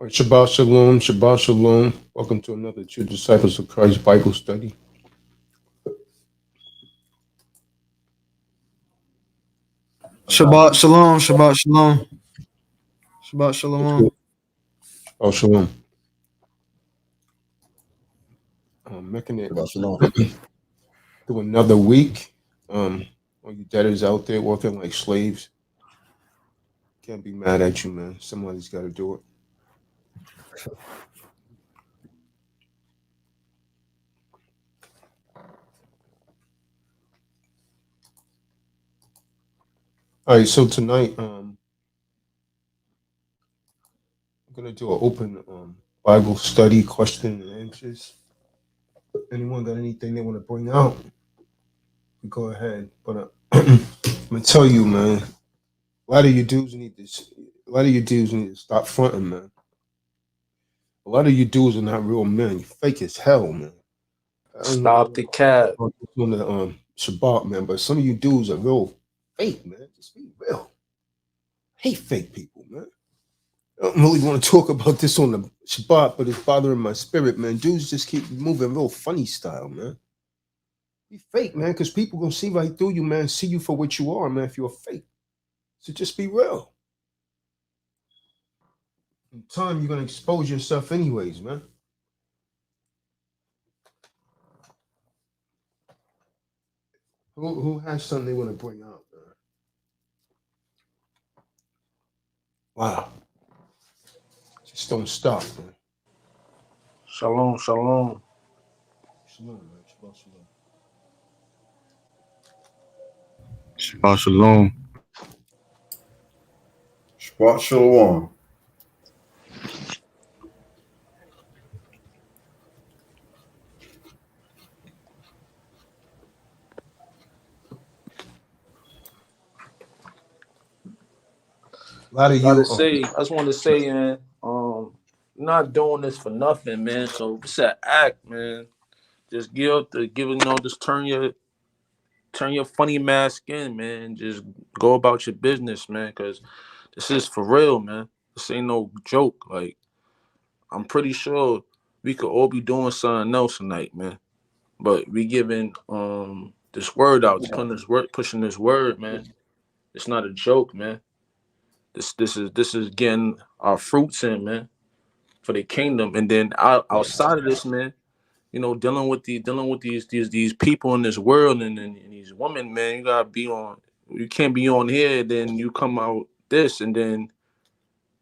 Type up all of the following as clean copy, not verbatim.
Shabbat Shalom, Shabbat Shalom. Welcome to another True Disciples of Christ Bible study. Shabbat shalom, Shabbat shalom, Shabbat shalom. Shabbat Shalom. Making it Shabbat shalom. through another week. All you debtors out there working like slaves, can't be mad at you, man. Somebody's got to do it. All right, so tonight, I'm gonna do an open Bible study, question and answers. Anyone got anything they want to bring out? You go ahead. But I'm gonna tell you, man. A lot of you dudes need this. A lot of you dudes need to stop fronting, man. A lot of you dudes are not real men. You fake as hell, man. I don't Stop the cap. know on the Shabbat, man, but some of you dudes are real fake, man. Just be real. I hate fake people, man. I don't really want to talk about this on the Shabbat, but it's bothering my spirit, man. Dudes just keep moving real funny style, man. Be fake, man, because people gonna see right through you, man. See you for what you are, man. If you're fake, so just be real. In time, you're gonna expose yourself, anyways, man. Who has something they want to bring out, man? Wow. Just don't stop, man. Shalom, shalom. Shalom, man. Shabbat shalom. Shabbat shalom. Shabbat shalom. A lot of I you. just want to say, man, not doing this for nothing, man. So it's an act, man. Just just turn your funny mask in, man. Just go about your business, man. Cause this is for real, man. This ain't no joke. Like, I'm pretty sure we could all be doing something else tonight, man. But we giving this word out, pushing this word, man. It's not a joke, man. This is getting our fruits in, man, for the kingdom. And then outside of this, man, dealing with these people in this world and these women, man, you can't be on here, then you come out this, and then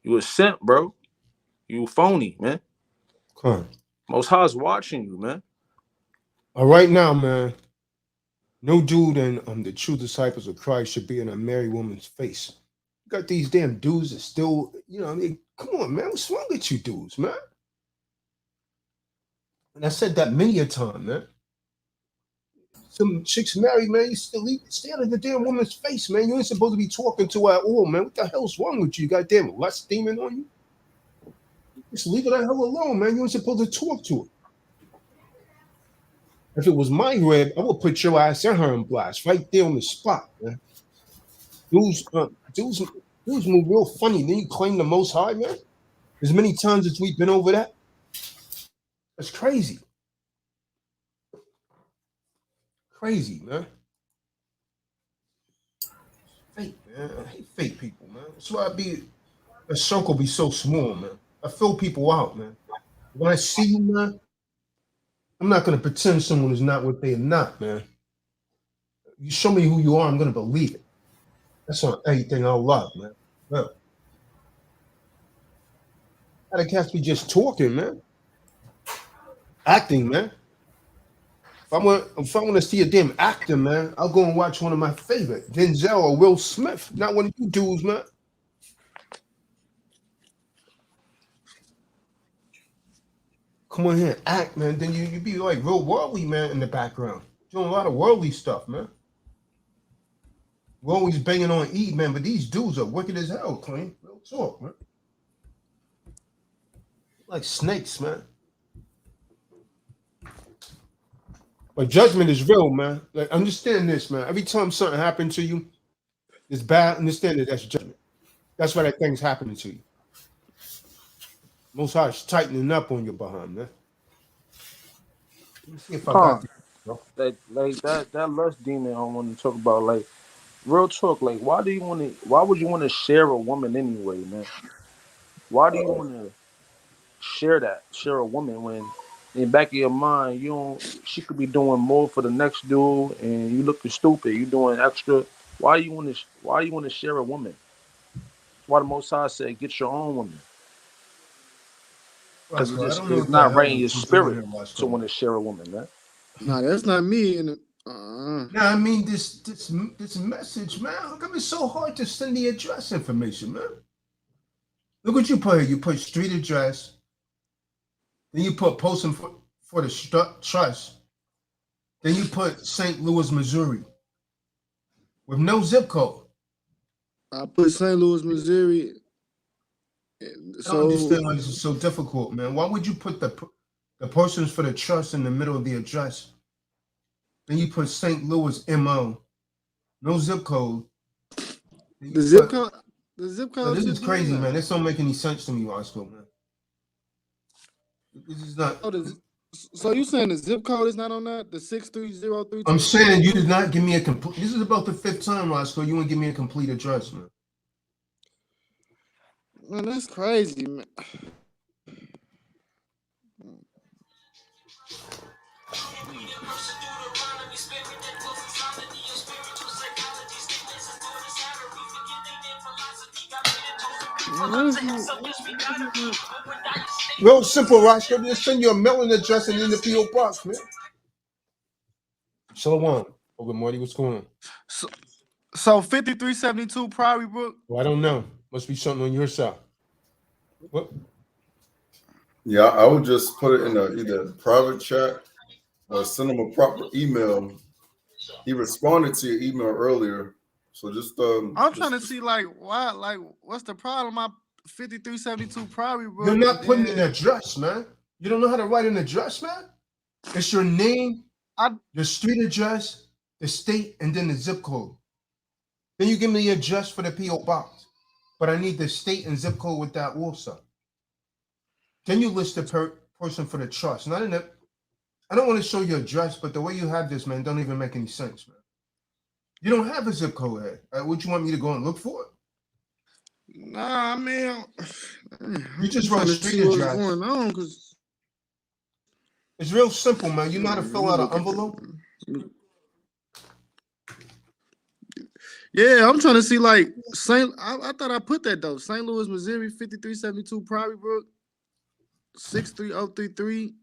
you a simp, bro. You phony, man. Come. Most High's watching you, man. All right now, man. No dude in the true disciples of Christ should be in a married woman's face. You got these damn dudes that still, I mean, come on, man. What's wrong with you dudes, man? And I said that many a time, man. Some chicks married, man. You still stand in the damn woman's face, man. You ain't supposed to be talking to her at all, man. What the hell's wrong with you? You got damn lust demon on you? Just leave her the hell alone, man. You ain't supposed to talk to her. If it was my rib, I would put your ass in her and blast right there on the spot, man. Dudes move real funny. Then you claim the Most High, man. As many times as we've been over that, that's crazy. Crazy, man. Fake, man. I hate fake people, man. That's why a circle be so small, man. I fill people out, man. When I see you, man, I'm not gonna pretend someone is not what they are not, man. You show me who you are, I'm gonna believe it. That's on everything I love, man. Well, I can't be just talking, man. Acting, man. If I want to see a damn actor, man, I'll go and watch one of my favorite, Denzel or Will Smith, not one of you dudes, man. Come on here and act, man. Then you be like real worldly, man, in the background. Doing a lot of worldly stuff, man. We're always banging on E, man, but these dudes are wicked as hell, clean. Real talk, man. Like snakes, man. But judgment is real, man. Like, understand this, man. Every time something happens to you, it's bad. Understand that that's judgment. That's why that thing's happening to you. Most High is tightening up on your behind, man. Let me see if I got Huh? this, bro. Like that lust demon I want to talk about. Like real talk. Like why do you want to? Why would you want to share a woman anyway, man? Why do you want to share a woman when in the back of your mind you don't? She could be doing more for the next dude, and you looking stupid. You doing extra. Why you want to share a woman? Why the Most High said get your own woman? Because Roscoe, I don't know it's what the not hell right in your what you doing spirit here, to Roscoe. want to share a woman, man. Nah, that's not me. Now, I mean, this message, man. How come it's so hard to send the address information, man? Look what you put here. You put street address, then you put posting for the trust, then you put St. Louis, Missouri, with no zip code. I put St. Louis, Missouri. I don't So understand why this is so difficult, man. Why would you put the persons for the trust in the middle of the address? Then you put St. Louis, MO, no zip code. Then you the zip put code, the zip no. code This should is be in crazy, there. man. This don't make any sense to me, Roscoe, man. This is not. Oh, so you saying the zip code is not on that? The 63032? I'm saying you did not give me a complete. This is about the fifth time, Roscoe. You want to give me a complete address, man. Man, that's crazy, man. Real simple, Roscoe. Just send you a mailing address and in the PO box, man. Shalom. Oh, good morning. What's going on? So 5372 Priory Brook. Well, I don't know. Must be something on your side. What? Yeah, I would just put it in either private chat or send him a proper email. He responded to your email earlier, so just I'm trying to see like why, like what's the problem? My 5372 Priory Brook. You're not putting an address, man. You don't know how to write an address, man. It's your name, your street address, the state, and then the zip code. Then you give me the address for the PO box, but I need the state and zip code with that also. Then you list the person for the trust. Not in the. I don't want to show your address, but the way you have this, man, don't even make any sense, man. You don't have a zip code here. Would you want me to go and look for it? Nah, I mean, You just wrote street address. What's going on? Cause it's real simple, man. You know how to fill out an envelope? Yeah, I'm trying to see like I thought I put that though. St. Louis, Missouri, 5372 Priory Brook, 63033.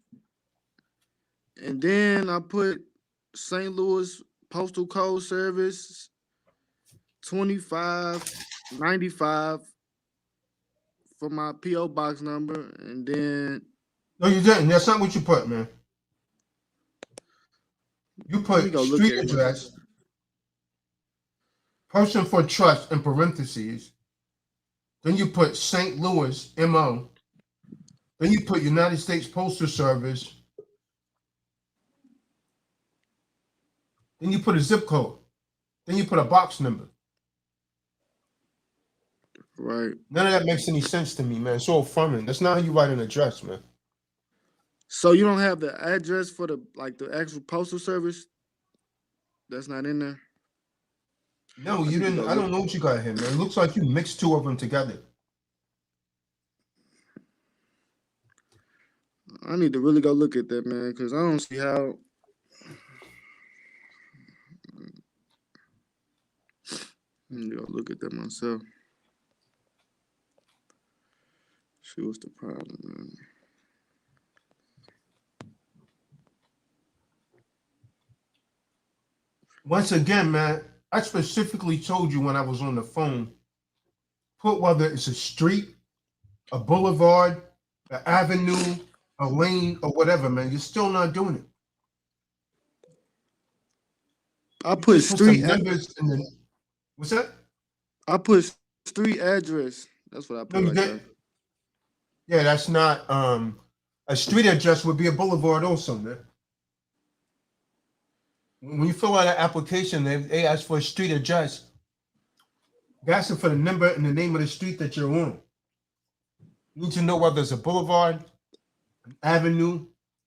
And then I put St. Louis Postal Code Service 2595 for my PO box number. And then No, you didn't. That's not what you put, man. You put street address, person for trust in parentheses. Then you put St. Louis, MO. Then you put United States Postal Service. Then you put a zip code. Then you put a box number. Right. None of that makes any sense to me, man. It's all fun. That's not how you write an address, man. So you don't have the address for the actual postal service? That's not in there? No, you didn't. I don't know what you got here, man. It looks like you mixed two of them together. I need to really go look at that, man, because I don't see how. I need to go look at that myself. See what's the problem, man. Once again, man, I specifically told you when I was on the phone, put whether it's a street, a boulevard, an avenue, a lane, or whatever, man. You're still not doing it. I put street numbers in the. What's that? I put street address. That's what I put. No, you didn't. Yeah, that's not. A street address would be a boulevard also, man. When you fill out an application, they ask for a street address. They ask for the number and the name of the street that you're on. You need to know whether it's a boulevard, an avenue.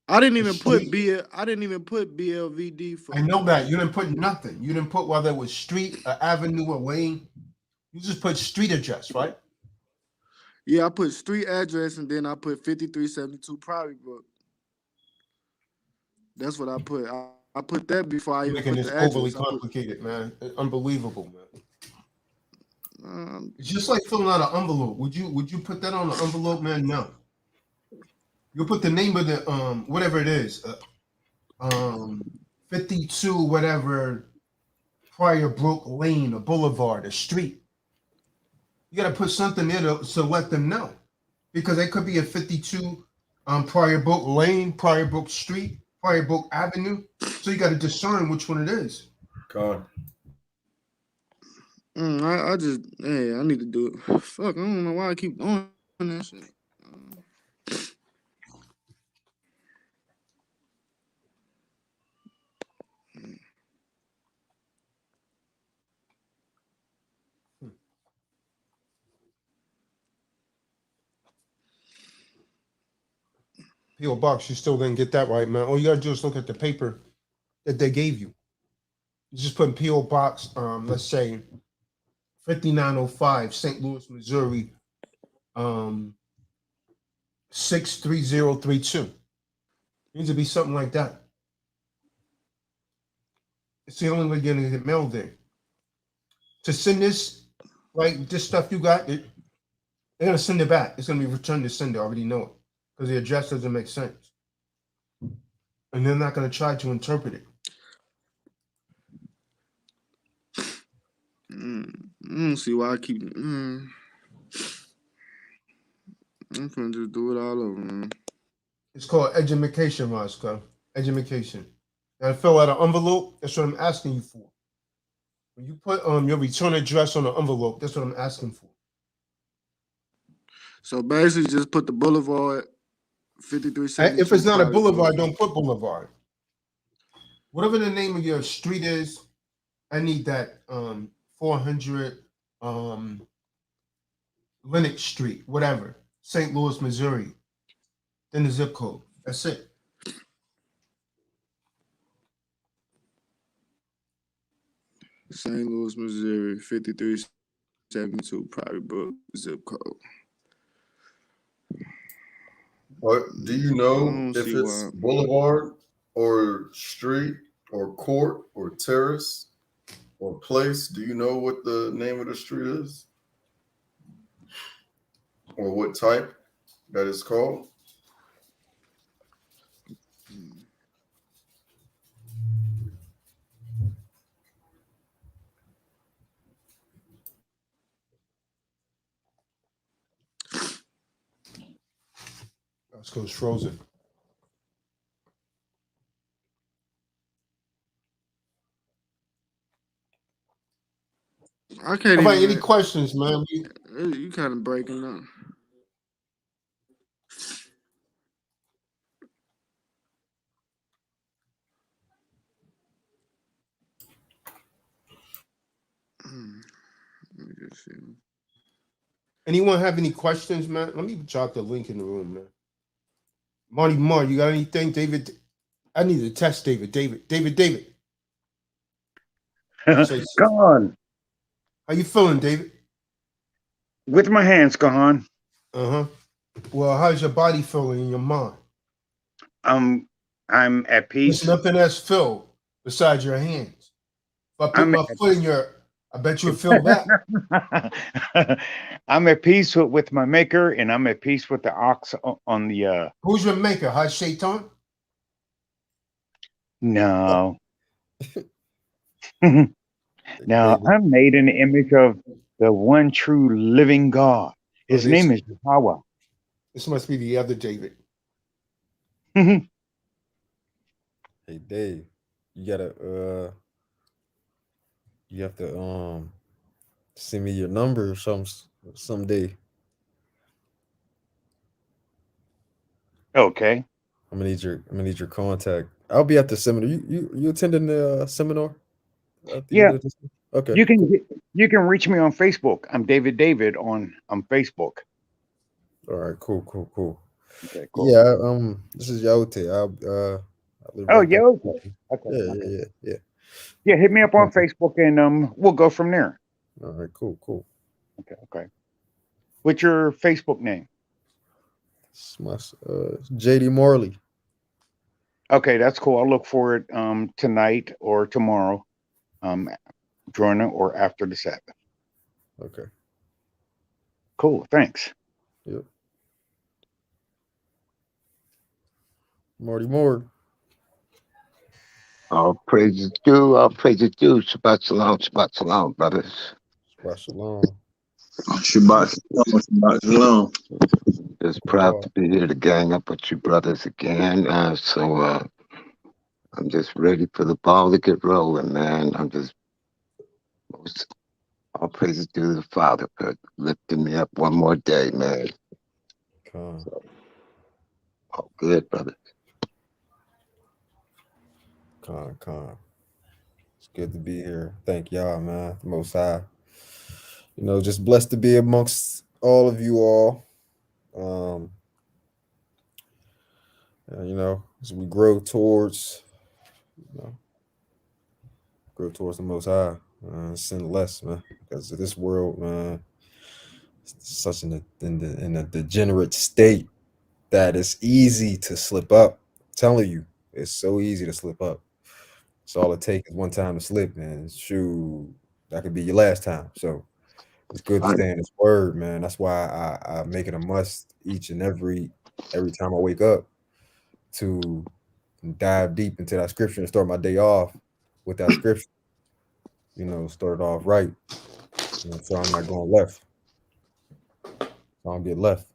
I didn't a even put street. I didn't even put BLVD for. I know that. You didn't put nothing. You didn't put whether it was street, an avenue, a lane. You just put street address, right? Yeah, I put street address and then I put 5372 Priory Brook. That's what I put. I put that before I You're even making put this the overly address. complicated, man. Unbelievable, man. Um, It's just like filling out an envelope. Would you put that on the envelope, man? No. You put the name of the whatever it is, 52 whatever Prior Brook Lane, a boulevard, a street. You got to put something there to let them know, because it could be a 52 Prior Brook Lane, Prior Brook Street, Prior Brook Avenue. So you got to discern which one it is. God. I just, hey, I need to do it. Fuck, I don't know why I keep doing that shit. P.O. Box, you still didn't get that right, man. All you got to do is look at the paper that they gave you. You just put in P.O. Box, let's say 5905, St. Louis, Missouri, 63032. It needs to be something like that. It's the only way you're gonna get mail there. To send this, like this stuff you got, they're gonna send it back. It's gonna be returned to sender. I already know it, because the address doesn't make sense, and they're not gonna try to interpret it. I don't see why I keep. I'm gonna just do it all over, man. It's called education, Roscoe. Education. And fill out an envelope. That's what I'm asking you for. When you put your return address on the envelope, that's what I'm asking for. So basically, just put the boulevard 5372. If it's not a Priory Brook. boulevard, don't put boulevard. Whatever the name of your street is, I need that 400 Lenox Street, whatever, St. Louis, Missouri. Then the zip code. That's it. St. Louis, Missouri, 5372 Priory Brook zip code. Do you know if it's boulevard or street or court or terrace or place? Do you know what the name of the street is? Or what type that is called? Roscoe's frozen. I can't How about even. any questions, man? You kind of breaking up. Let me just see. Anyone have any questions, man? Let me drop the link in the room, man. Marty Mar, you got anything? David, I need to test David. David. Gone. How you feeling, David? With my hands, Gahan. Uh-huh. Well, how's your body feeling in your mind? I'm at peace. There's nothing else filled besides your hands. If I put my foot in your, I bet you would feel that. I'm at peace with my maker, and I'm at peace with the ox on the Who's your maker? Huh, Shaitan? No. Now I'm made in the image of the one true living God. His name is Yahweh. This must be the other David. Hey Dave, you gotta you have to send me your number or someday. Okay. I'm gonna need your contact. I'll be at the seminar. You attending the seminar? Yeah. Okay. You can reach me on Facebook. I'm David on Facebook. All right, cool. Okay, cool. Yeah, this is Yaote. I live Oh, right down. okay. Yeah. Yeah, hit me up on Facebook and we'll go from there. All right, cool. Okay. What's your Facebook name? It's my JD Morley. Okay, that's cool. I'll look for it tonight or tomorrow, during or after the Sabbath. Okay. Cool. Thanks. Yep. Marty Moore. All praises due. All praises due. Shabbat shalom, brothers. Shabbat shalom. Shabbat shalom. Just proud to be here to gang up with you brothers again. I'm just ready for the ball to get rolling, man. All praises due to the Father for lifting me up one more day, man. All good, brother. Con. It's good to be here. Thank y'all, man. The Most High. Just blessed to be amongst all of you all. As we grow towards the Most High, sin less, man. Because of this world, man, it's such in a degenerate state that it's easy to slip up. I'm telling you, it's so easy to slip up. So all it takes is one time to slip, man. Shoot, that could be your last time. So it's good to stay in His Word, man. That's why I make it a must each and every time I wake up to dive deep into that scripture and start my day off with that scripture. Start it off right. So I'm not going left. So I don't get left.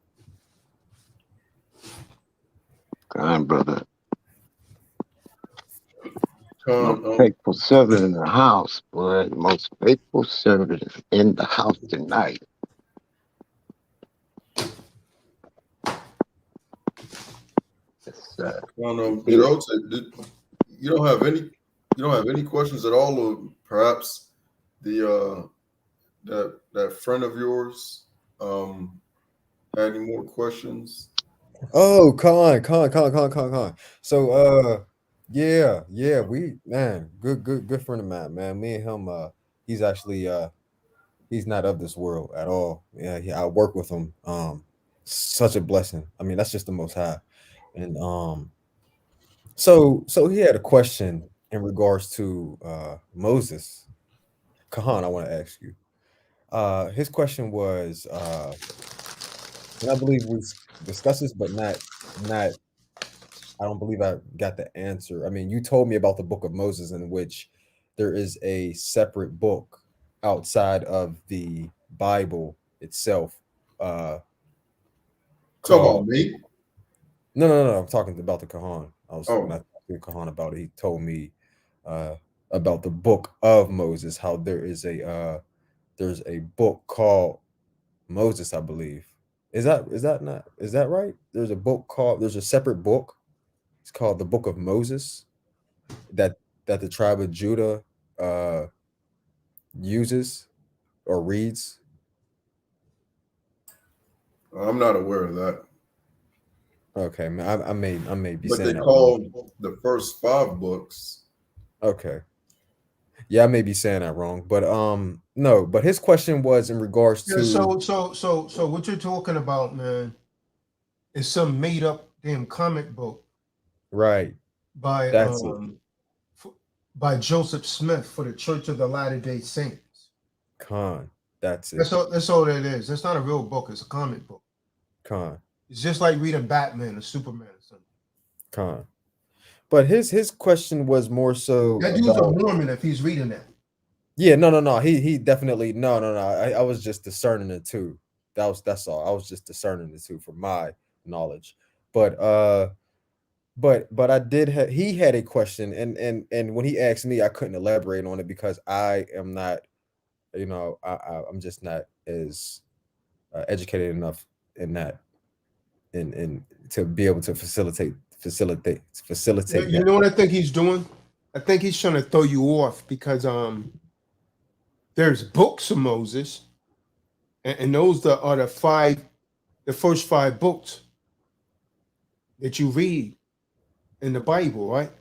Come on, brother. Faithful servant in the house, boy. The most faithful servant is in the house tonight. You don't have any questions at all, or perhaps that friend of yours had any more questions? Oh, Con. So yeah, good friend of mine, man. Me and him, he's actually he's not of this world at all. Yeah, I work with him. Such a blessing. I mean, that's just the Most High. And so he had a question in regards to Moses. Kahan, I want to ask you. His question was, and I believe we discussed this, but not. I don't believe I got the answer. I mean, you told me about the book of Moses, in which there is a separate book outside of the Bible itself. Talk about me? No. I'm talking about the Kahan. I was when I talked to Kahan about it. He told me about the book of Moses. How there's a book called Moses, I believe. Is that right? There's a separate book. It's called the Book of Moses that the tribe of Judah uses or reads. I'm not aware of that. Okay, man, I may be saying that. But they call the first 5 books. Okay. Yeah, I may be saying that wrong, but no. But his question was in regards to. So what you're talking about, man, is some made up damn comic book, right? By Joseph Smith for the Church of the Latter-day Saints. Con, that's it. That's all that is. That's not a real book. It's a comic book. Con. It's just like reading Batman or Superman or something. Con. But his question was more so that dude's a Mormon if he's reading that. Yeah, no. He definitely no. I was just discerning the two. That's all. I was just discerning the two from my knowledge. But I did he had a question, and when he asked me, I couldn't elaborate on it because I am not, I'm just not as educated enough in that, in to be able to facilitate. You know what I think he's doing? I think he's trying to throw you off because there's books of Moses, and those are the 5 the first 5 books that you read in the Bible, right?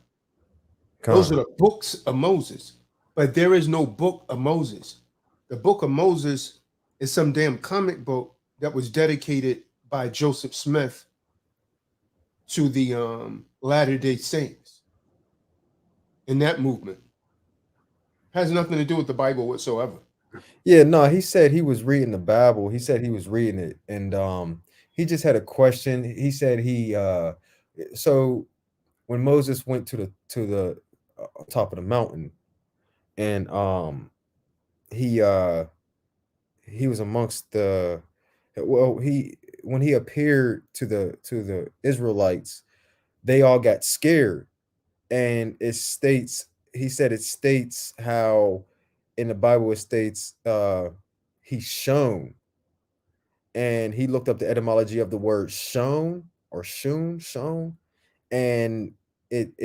Those are the books of Moses. But there is no book of Moses. The book of Moses is some damn comic book that was dedicated by Joseph Smith to the Latter-day Saints in that movement. Has nothing to do with the Bible whatsoever. Yeah, no, he said he was reading the Bible. He said he was reading it, and he just had a question. He said so when Moses went to the top of the mountain, and he was amongst the when he appeared to the Israelites, they all got scared, and he said it states how in the Bible it states he shone, and he looked up the etymology of the word shone or shone, and it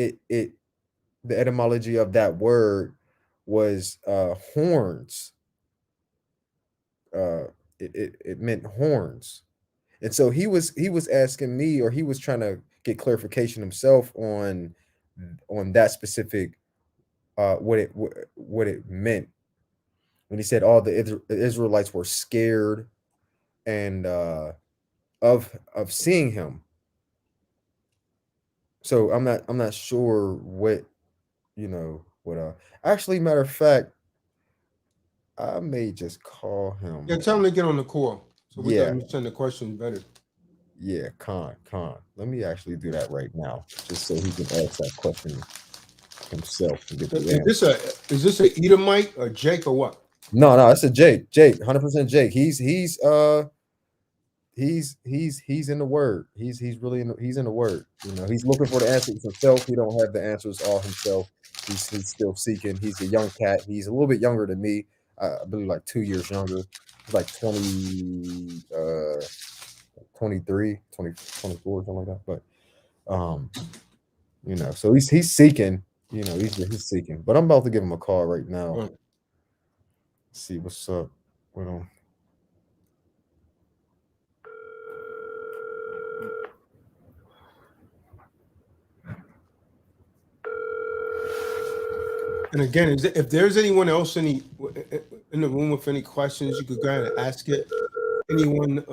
the etymology of that word was horns. It meant horns. And so he was asking me, or he was trying to get clarification himself on that specific what it meant when he said all the Israelites were scared and of seeing him. So I'm not sure what actually, matter of fact, I may just call him. Yeah, tell him to get on the call so we can understand the question better. Yeah, Khan. Let me actually do that right now, just so he can ask that question himself and get the answer. Is this a Edomite or Jake or what? No, it's a Jake. 100% Jake. He's in the word. He's really in the word. He's looking for the answers himself. He don't have the answers all himself. He's still seeking. He's a young cat. He's a little bit younger than me. I believe like 2 years younger. He's like 20 23, 20, 24, something like that. But so he's seeking, he's seeking. But I'm about to give him a call right now. See what's up with him. And again, if there's anyone else in the room with any questions, you could go ahead and ask it. Anyone?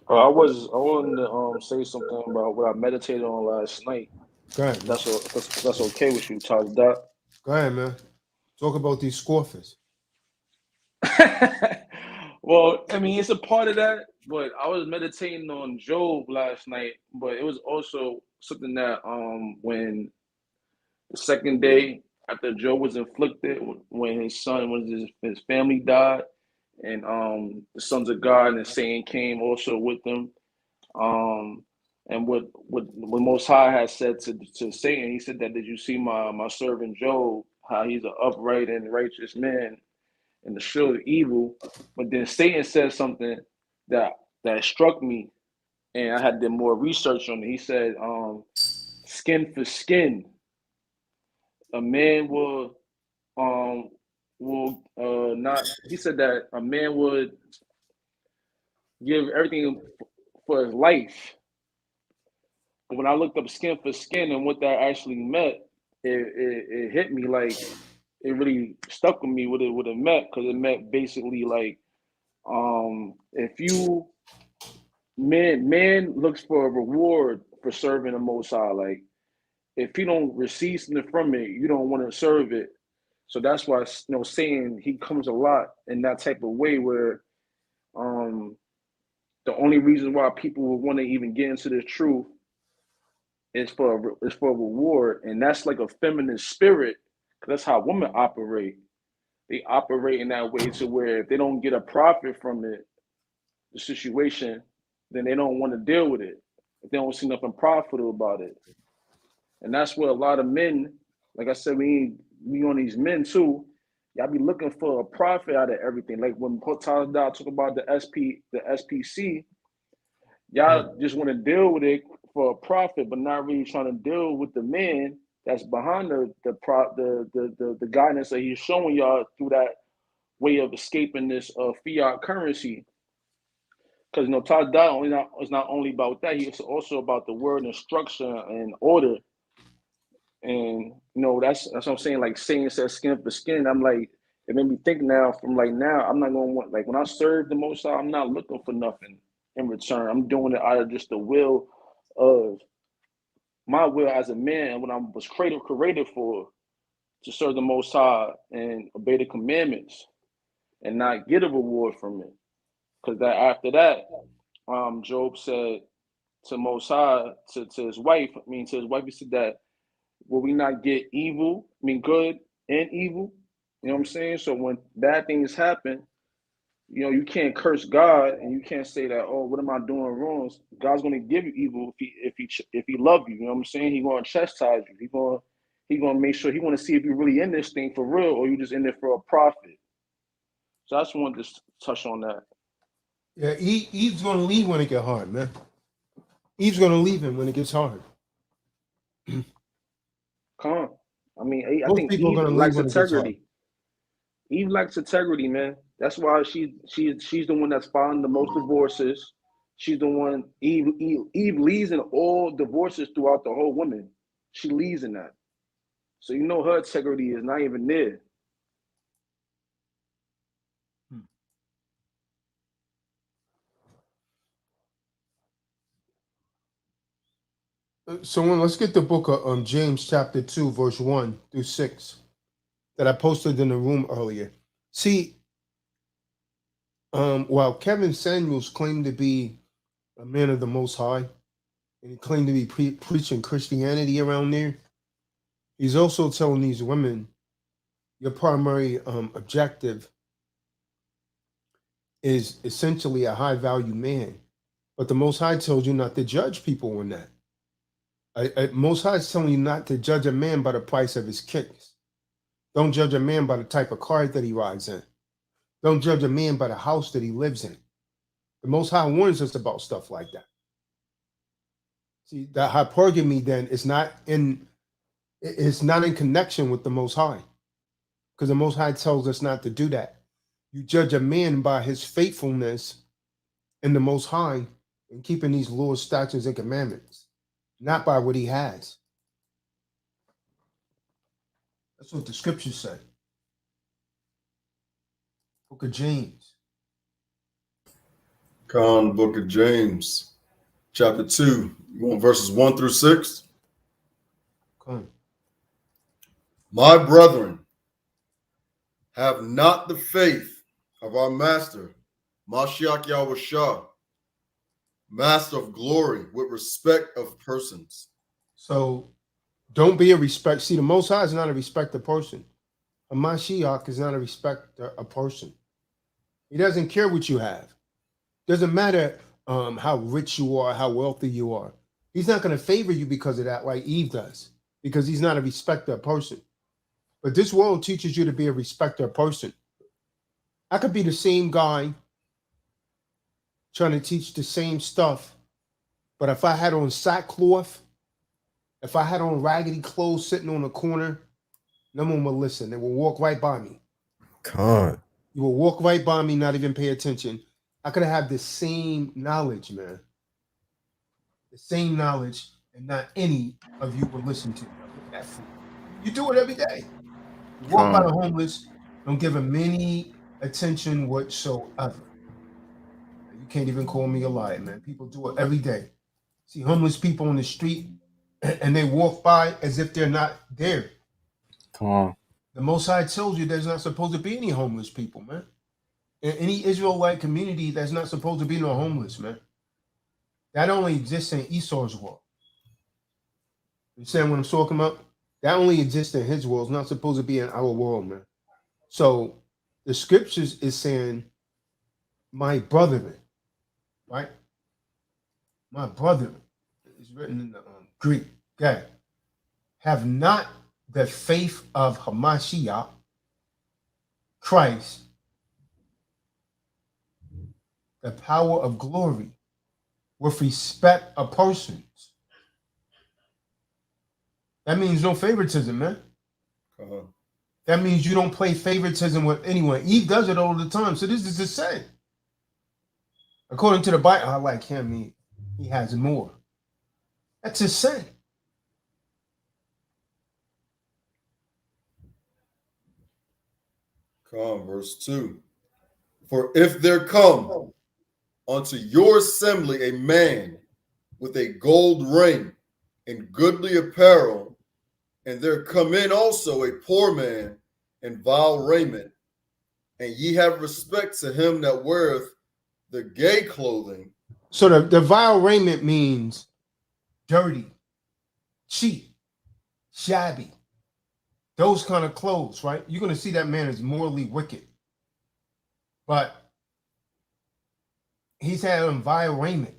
I wanted to say something about what I meditated on last night. Go ahead. That's okay with you, Tazadaq. Go ahead, man. Talk about these scoffers. Well, I mean, it's a part of that, but I was meditating on Job last night, but it was also something that when the second day after Job was inflicted, when his family died, and the sons of God and Satan came also with them, and what Most High had said to Satan, he said that, did you see my servant Job, how he's an upright and righteous man and the shield of evil? But then Satan said something that struck me, and I had to do more research on it. He said, skin for skin. A man will not. He said that a man would give everything for his life. But when I looked up skin for skin and what that actually meant, it hit me like it really stuck with me what it meant, because it meant basically like if you man looks for a reward for serving the Most High. Like if you don't receive something from it, you don't want to serve it. So that's why saying he comes a lot in that type of way where the only reason why people would want to even get into this truth is for a reward, and that's like a feminine spirit, because that's how women operate. They operate in that way to where if they don't get a profit from it, the situation, then they don't want to deal with it. If they don't see nothing profitable about it. And that's where a lot of men, like I said, we on these men too, y'all be looking for a profit out of everything. Like when Tazadaq talk about the SPC, y'all just want to deal with it for a profit, but not really trying to deal with the man that's behind the guidance that he's showing y'all through that way of escaping this fiat currency. Because Tazadaq is not only about that; he's also about the word and structure and order. And that's what I'm saying. Like Satan says, skin for skin. I'm like, it made me think now. From like now, I'm not gonna want, like, when I serve the Most High, I'm not looking for nothing in return. I'm doing it out of just the will of my will as a man, what I was created for, to serve the Most High and obey the commandments, and not get a reward from it. Because that after that, Job said to Most High, to his wife, he said that, will we not get good and evil? You know what I'm saying? So when bad things happen, you can't curse God, and you can't say that, oh, what am I doing wrong? God's going to give you evil if he love you. You know what I'm saying? He's going to chastise you. He's going to make sure, he want to see if you're really in this thing for real, or you just in there for a profit. So I just wanted to touch on that. Yeah, Eve's going to leave when it get hard, man. Eve's going to leave him when it gets hard. Come on. I mean, I Most think people are Eve going to leave likes when it gets hard. integrity. Eve likes integrity, man. That's why she's the one that's filing the most divorces. She's the one. Eve leads in all divorces throughout the whole woman. She leads in that. So her integrity is not even there. So let's get the book of James chapter 2, verse 1 through 6 that I posted in the room earlier. See, while Kevin Samuels claimed to be a man of the Most High, and he claimed to be preaching Christianity around there, he's also telling these women, your primary objective is essentially a high-value man. But the Most High tells you not to judge people on that. Most High is telling you not to judge a man by the price of his kicks. Don't judge a man by the type of car that he rides in. Don't judge a man by the house that he lives in. The Most High warns us about stuff like that. See, that hypergamy then is not in connection with the Most High, because the Most High tells us not to do that. You judge a man by his faithfulness in the Most High and keeping these laws, statutes, and commandments, not by what he has. That's what the scriptures say. Book of James. Book of James, chapter 2. You want verses 1 through 6? Come. My brethren, have not the faith of our master, Mashiach Yahushua, master of glory, with respect of persons. So don't be a respect. See, the Most High is not a respecter person. A Mashiach is not a respecter of person. He doesn't care what you have. Doesn't matter how rich you are, how wealthy you are. He's not going to favor you because of that, like Eve does, because he's not a respecter of person. But this world teaches you to be a respecter of person. I could be the same guy trying to teach the same stuff, but if I had on sackcloth, if I had on raggedy clothes sitting on the corner, no one will listen. They will walk right by me. God. You will walk right by me, not even pay attention. I could have the same knowledge, man. The same knowledge, and not any of you will listen to that fool. You do it every day. You walk by the homeless, don't give them any attention whatsoever. You can't even call me a liar, man. People do it every day. See homeless people on the street, and they walk by as if they're not there. Come on. The Most High tells you there's not supposed to be any homeless people, man. In any Israelite community, there's not supposed to be no homeless, man. That only exists in Esau's world. You understand what I'm talking about? That only exists in his world. It's not supposed to be in our world, man. So the scriptures is saying, my brethren, right? My brethren is written in the Greek. Okay. Have not the faith of Hamashiach, Christ, the power of glory, with respect of persons. That means no favoritism, man. That means you don't play favoritism with anyone. Eve does it all the time. So this is a sin. According to the Bible, I like him. He has more. That's a sin. Come, verse 2. For if there come unto your assembly a man with a gold ring and goodly apparel, and there come in also a poor man in vile raiment, and ye have respect to him that weareth the gay clothing. So the vile raiment means dirty, cheap, shabby. Those kind of clothes, right? You're going to see that man is morally wicked. But he's having vile raiment.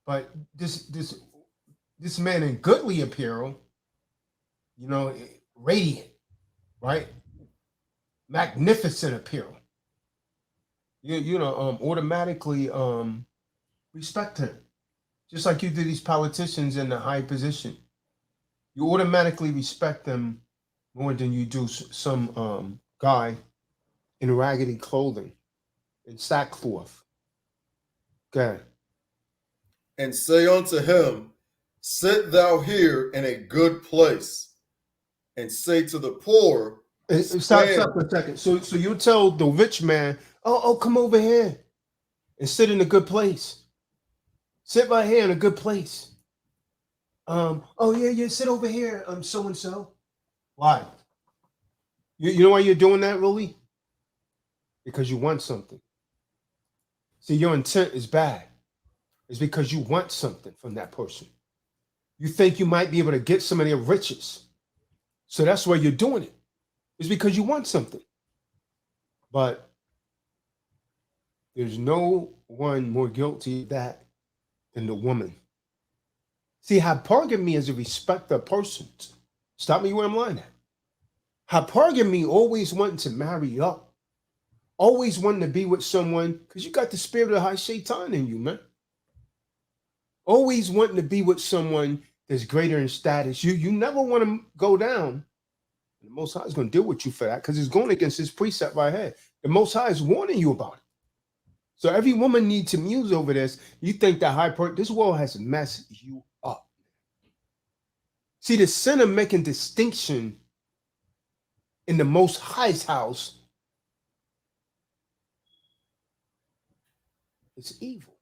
But this man in goodly apparel, radiant, right? Magnificent apparel. Automatically respect him. Just like you do these politicians in the high position. You automatically respect them more than you do some guy in raggedy clothing, in sackcloth. Okay. And say unto him, sit thou here in a good place, and say to the poor, stop a second. So you tell the rich man, oh, come over here and sit in a good place. Sit right here in a good place. Oh yeah, sit over here, so and so. Why? You know why you're doing that, really? Because you want something. See, your intent is bad. It's because you want something from that person. You think you might be able to get some of their riches. So that's why you're doing it. It's because you want something. But there's no one more guilty of that than the woman. See, hypergamy is a respect of persons. Stop me where I'm lying at. Hypergamy always wanting to marry up. Always wanting to be with someone, because you got the spirit of high shaitan in you, man. Always wanting to be with someone that's greater in status. You never want to go down. The Most High is going to deal with you for that, because it's going against his precept right here. The Most High is warning you about it. So every woman needs to muse over this. You think that this world has messed you up. See, the sin of making distinction in the Most High's house is evil.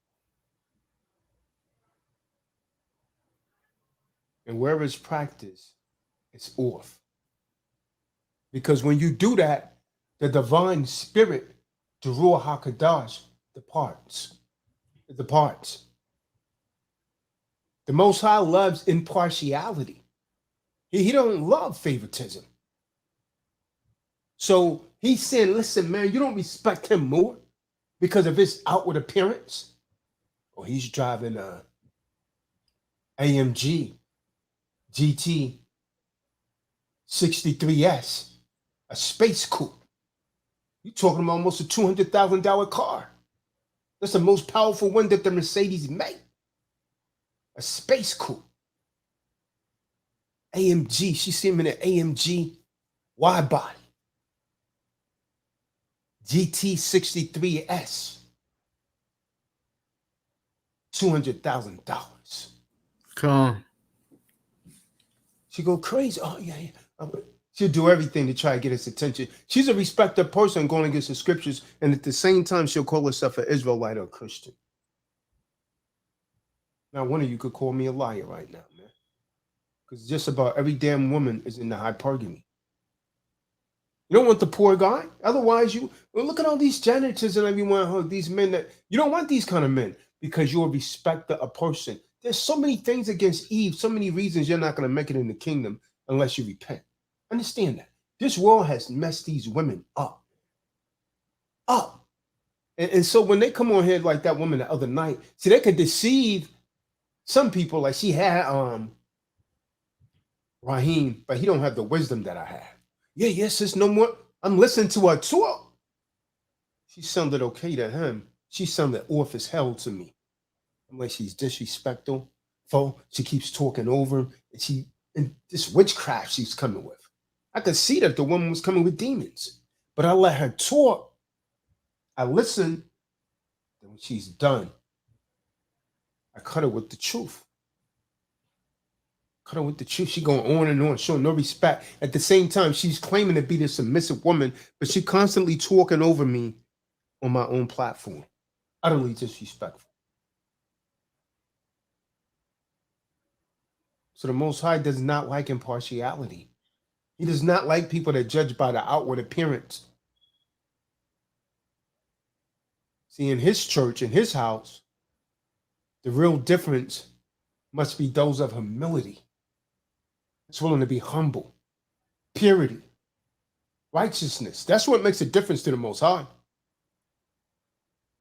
And wherever it's practiced, it's off. Because when you do that, the divine spirit, the Ruach HaKadosh, departs. It departs. The Most High loves impartiality. He don't love favoritism. So he's saying, listen, man, you don't respect him more because of his outward appearance. Or he's driving a AMG GT 63S, a space coupe. You're talking about almost a $200,000 car. That's the most powerful one that the Mercedes make. A space coupe. AMG, she see him in an AMG wide body. GT 63S. $200,000. Come. She go crazy. Oh, yeah. She'll do everything to try to get his attention. She's a respected person going against the scriptures, and at the same time, she'll call herself an Israelite or a Christian. Now, one of you could call me a liar right now, man. Because just about every damn woman is in the hypergamy. You don't want the poor guy. Otherwise, look at all these janitors and everyone, these men that, you don't want these kind of men because you'll respect a person. There's so many things against Eve, so many reasons you're not going to make it in the kingdom unless you repent. Understand that. This world has messed these women up. And so when they come on here like that woman the other night, see, they could deceive some people. Like she had Raheem, but he don't have the wisdom that I have. Yes, it's no more. I'm listening to her talk. She sounded okay to him. She sounded off as hell to me. I'm like, she's disrespectful. She keeps talking over him. And this witchcraft she's coming with. I could see that the woman was coming with demons, but I let her talk. I listened. Then when she's done, I cut her with the truth. Cut her with the truth. She going on and on, showing no respect. At the same time, she's claiming to be the submissive woman, but she constantly talking over me on my own platform. Utterly disrespectful. So the Most High does not like impartiality. He does not like people that judge by the outward appearance. See, in his church, in his house, the real difference must be those of humility. It's willing to be humble, purity, righteousness. That's what makes a difference to the Most High.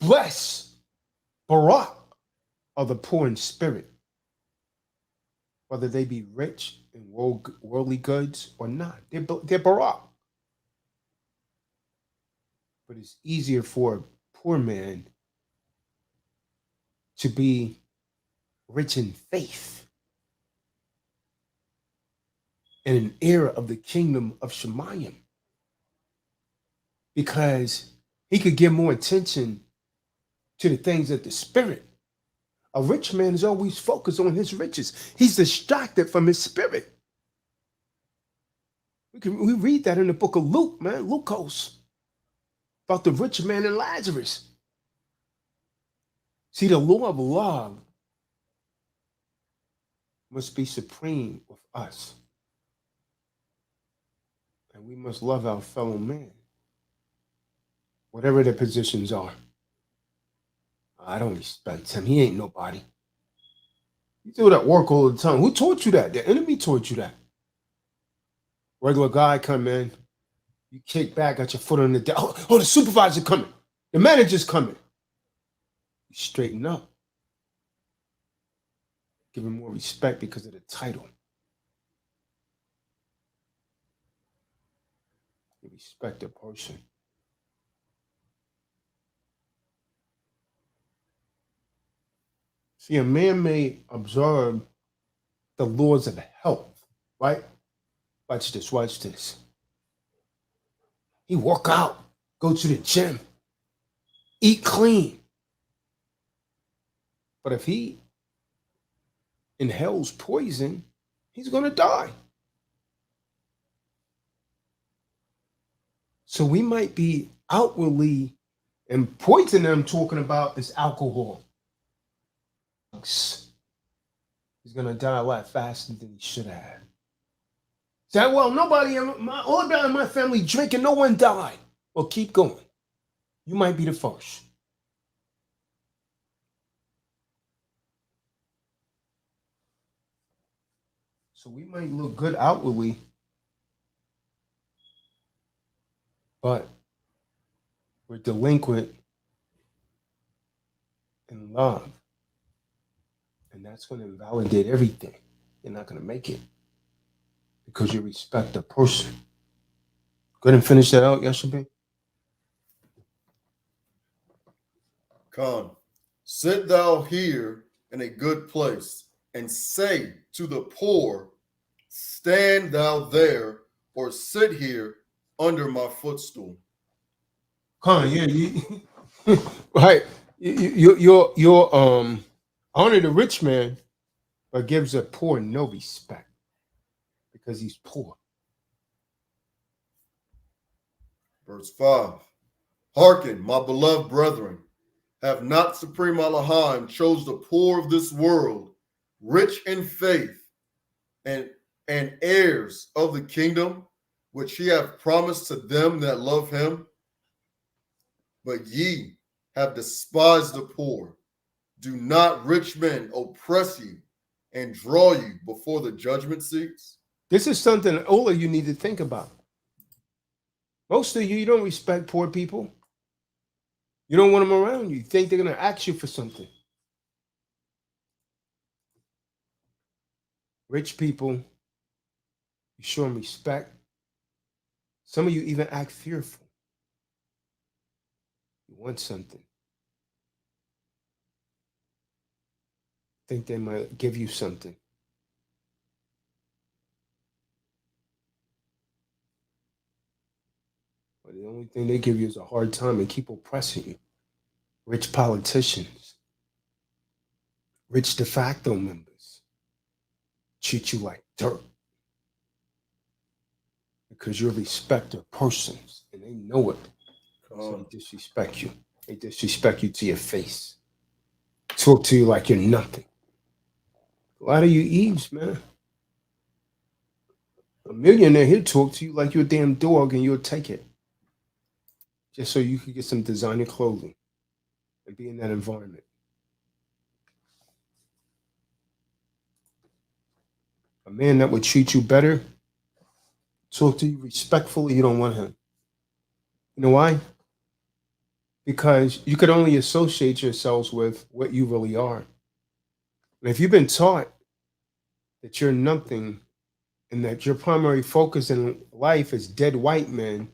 Bless, Barak, are the poor in spirit, whether they be rich in worldly goods or not. They're Barak. But it's easier for a poor man to be rich in faith and an heir of the kingdom of Shemayim, because he could give more attention to the things of the spirit. A rich man is always focused on his riches. He's distracted from his spirit. We read that in the book of Luke, man, Lucas, about the rich man and Lazarus. See, the law of love must be supreme with us. And we must love our fellow man, whatever their positions are. I don't respect him. He ain't nobody. You do that work all the time. Who taught you that? The enemy taught you that. Regular guy come in, you kick back, got your foot on the desk. Oh, the supervisor coming. The manager's coming. You straighten up. Give him more respect because of the title. You respect the person. See, a man may observe the laws of health, right? Watch this, watch this. He work out, go to the gym, eat clean. But if he inhales poison, he's going to die. So we might be outwardly, and poison I'm talking about is alcohol. He's going to die a lot faster than he should have. Say, well, nobody, all about in my family drinking, no one died. Well, keep going. You might be the first. So we might look good outwardly, but we're delinquent in love. And that's going to invalidate everything. You're not going to make it because you respect the person. Go ahead and finish that out, Yashabi. Come, sit thou here in a good place, and say to the poor, stand thou there, or sit here under my footstool. Con, yeah, right. You're honor the rich man, but gives a poor no respect because he's poor. Verse 5. Hearken, my beloved brethren, have not Supreme Elohim chose the poor of this world, rich in faith, and heirs of the kingdom, which he hath promised to them that love him? But ye have despised the poor. Do not rich men oppress you and draw you before the judgment seats? This is something all of you need to think about. Most of you don't respect poor people. You don't want them around you. You think they're going to ask you for something. Rich people, you show them respect. Some of you even act fearful. You want something. Think they might give you something. only thing they give you is a hard time and keep oppressing you. Rich politicians, rich de facto members treat you like dirt because you're a respecter of persons and they know it. So they disrespect you. They disrespect you to your face. Talk to you like you're nothing. A lot of you Eves, man. A millionaire, he'll talk to you like you're a damn dog and you'll take it. Just so you could get some designer clothing and be in that environment. A man that would treat you better, talk to you respectfully, you don't want him. You know why? Because you could only associate yourselves with what you really are. And if you've been taught that you're nothing and that your primary focus in life is dead white men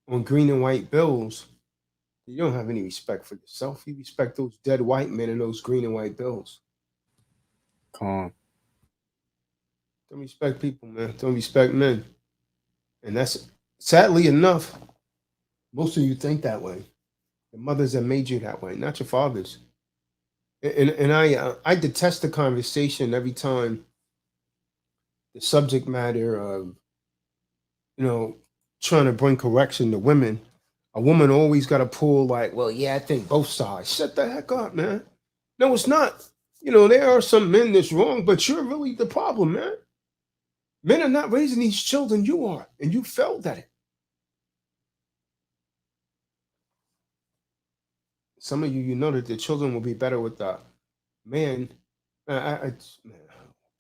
on green and white bills, you don't have any respect for yourself. You respect those dead white men and those green and white bills. Calm. Don't respect people, man. Don't respect men. And that's, sadly enough, most of you think that way. The mothers that made you that way, not your fathers. And I detest the conversation every time the subject matter of, trying to bring correction to women. A woman always got to pull like, well, yeah, I think both sides. Shut the heck up, man. No, it's not. There are some men that's wrong, but you're really the problem, man. Men are not raising these children, you are, and you failed at it. Some of you, know that the children will be better with the man. Man,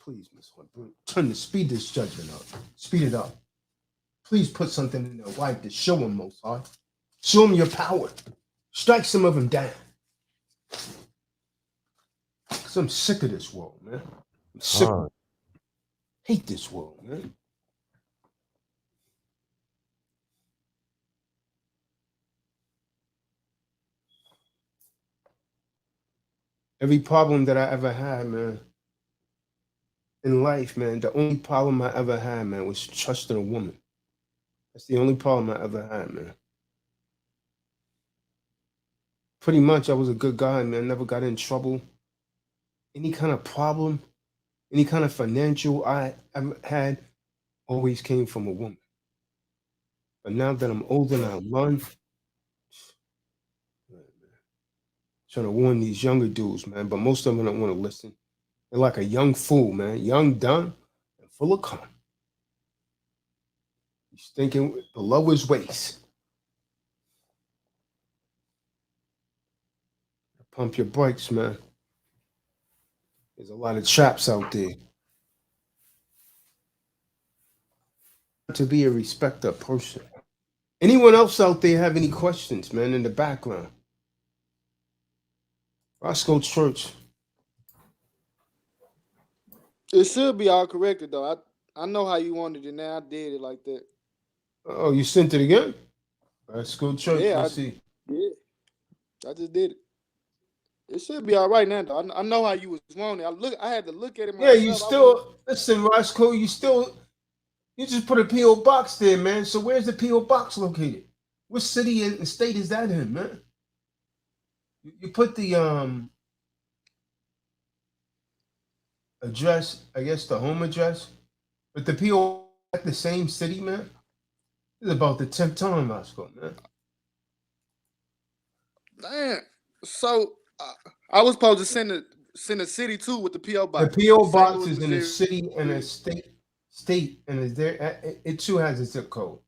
please, Miss Hunt, speed this judgment up. Speed it up. Please put something in their life to show them, Most High. Show them your power. Strike some of them down. Because I'm sick of this world, man. I'm sick. Hate this world, man. Every problem that I ever had, man, in life, man, the only problem I ever had, man, was trusting a woman. That's the only problem I ever had, man. Pretty much, I was a good guy, man. Never got in trouble. Any kind of problem, any kind of financial I ever had, always came from a woman. But now that I'm older and I learn, trying to warn these younger dudes, man, but most of them don't want to listen. They're like a young fool, man. Young, dumb, and full of cum. He's thinking below his waist. Pump your brakes, man. There's a lot of traps out there. To be a respected person. Anyone else out there have any questions, man, in the background? Roscoe Church. It should be all corrected though. I know how you wanted it now. I did it like that. Oh, you sent it again? Roscoe Church. Yeah, Let's see. Yeah, I just did it. It should be all right now though. I know how you was wanting. I had to look at it myself. Yeah, you still listen, Roscoe. You just put a P.O. box there, man. So where's the P.O. box located? What city and state is that in, man? You put the address, I guess the home address, but the P.O. at the same city, man. This is about the 10th time, Roscoe, man. Damn. So I was supposed to send a city too with the P.O. box. The P.O. box is in a city and a state, and is there. It too has a zip code.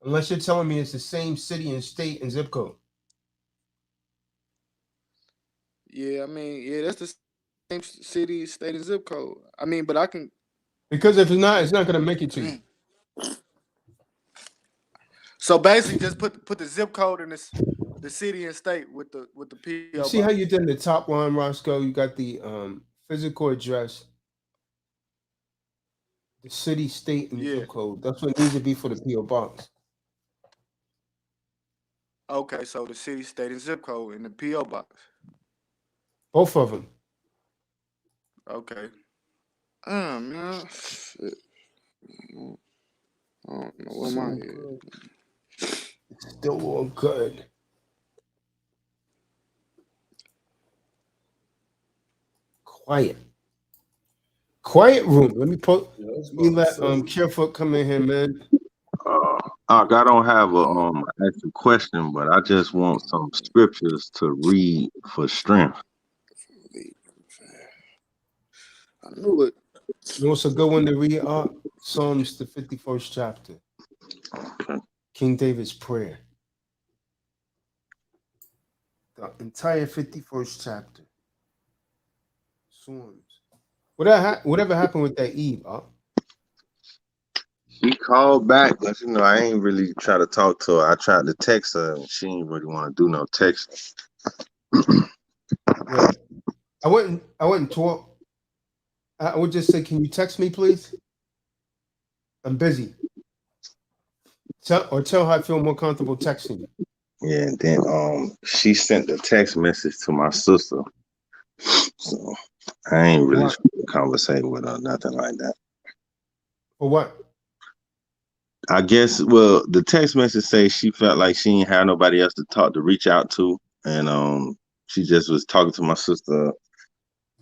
Unless you're telling me it's the same city and state and zip code. Yeah, I mean, yeah, that's the same city, state, and zip code. I mean, but I can. Because if it's not going to make it to you. So basically, just put the zip code in the city and state with the P.O. See how you did in the top line, Roscoe? You got the physical address, the city, state, and zip code. That's what it needs to be for the P.O. box. Okay, so the city, state, and zip code in the P.O. box. Both of them. Okay. Man. Shit. I don't know where my head. Still all good. Quiet room. Let me let Carefoot come in here, man. I don't have a actual question, but I just want some scriptures to read for strength. I knew it. You also go one to read Psalms, the 51st chapter. Okay. King David's prayer. The entire 51st chapter. Psalms. Whatever happened with that Eve? She called back, but I ain't really try to talk to her. I tried to text her, and she didn't really want to do no texting. Yeah. I wouldn't talk. I would just say, can you text me, please? I'm busy. Tell her I feel more comfortable texting you. Yeah, and then she sent the text message to my sister. So I ain't really conversating with her, nothing like that. For what? I guess, well, the text message says she felt like she didn't have nobody else to reach out to, and she just was talking to my sister.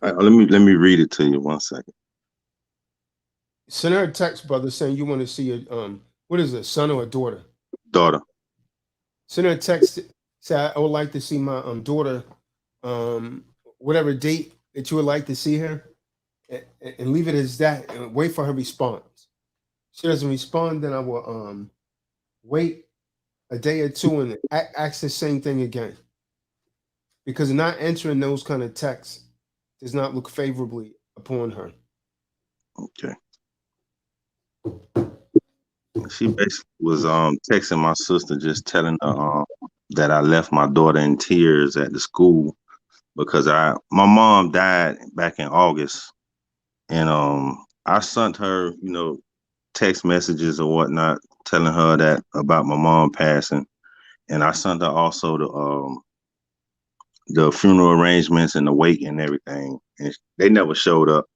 Let me read it to you 1 second. Send her a text, brother, saying you want to see a what is it, son or a daughter? Daughter. Send her a text. Say I would like to see my daughter, whatever date that you would like to see her, and leave it as that, and wait for her response. If she doesn't respond, then I will wait a day or two and ask the same thing again. Because not answering those kind of texts does not look favorably upon her. Okay. She basically was texting my sister, just telling her that I left my daughter in tears at the school because my mom died back in August, and I sent her text messages or whatnot telling her that about my mom passing, and I sent her also the funeral arrangements and the wake and everything, and they never showed up.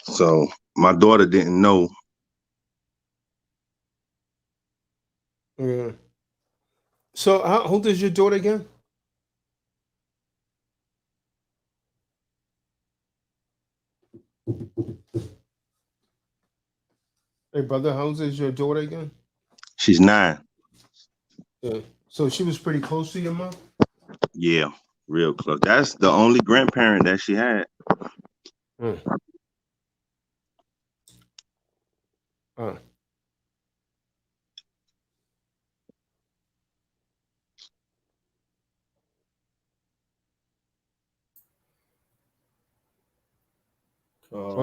So my daughter didn't know. Yeah. So how old is your daughter again? Hey, brother, how old is your daughter again? She's 9. Yeah. So she was pretty close to your mom? Yeah, real close. That's the only grandparent that she had. No,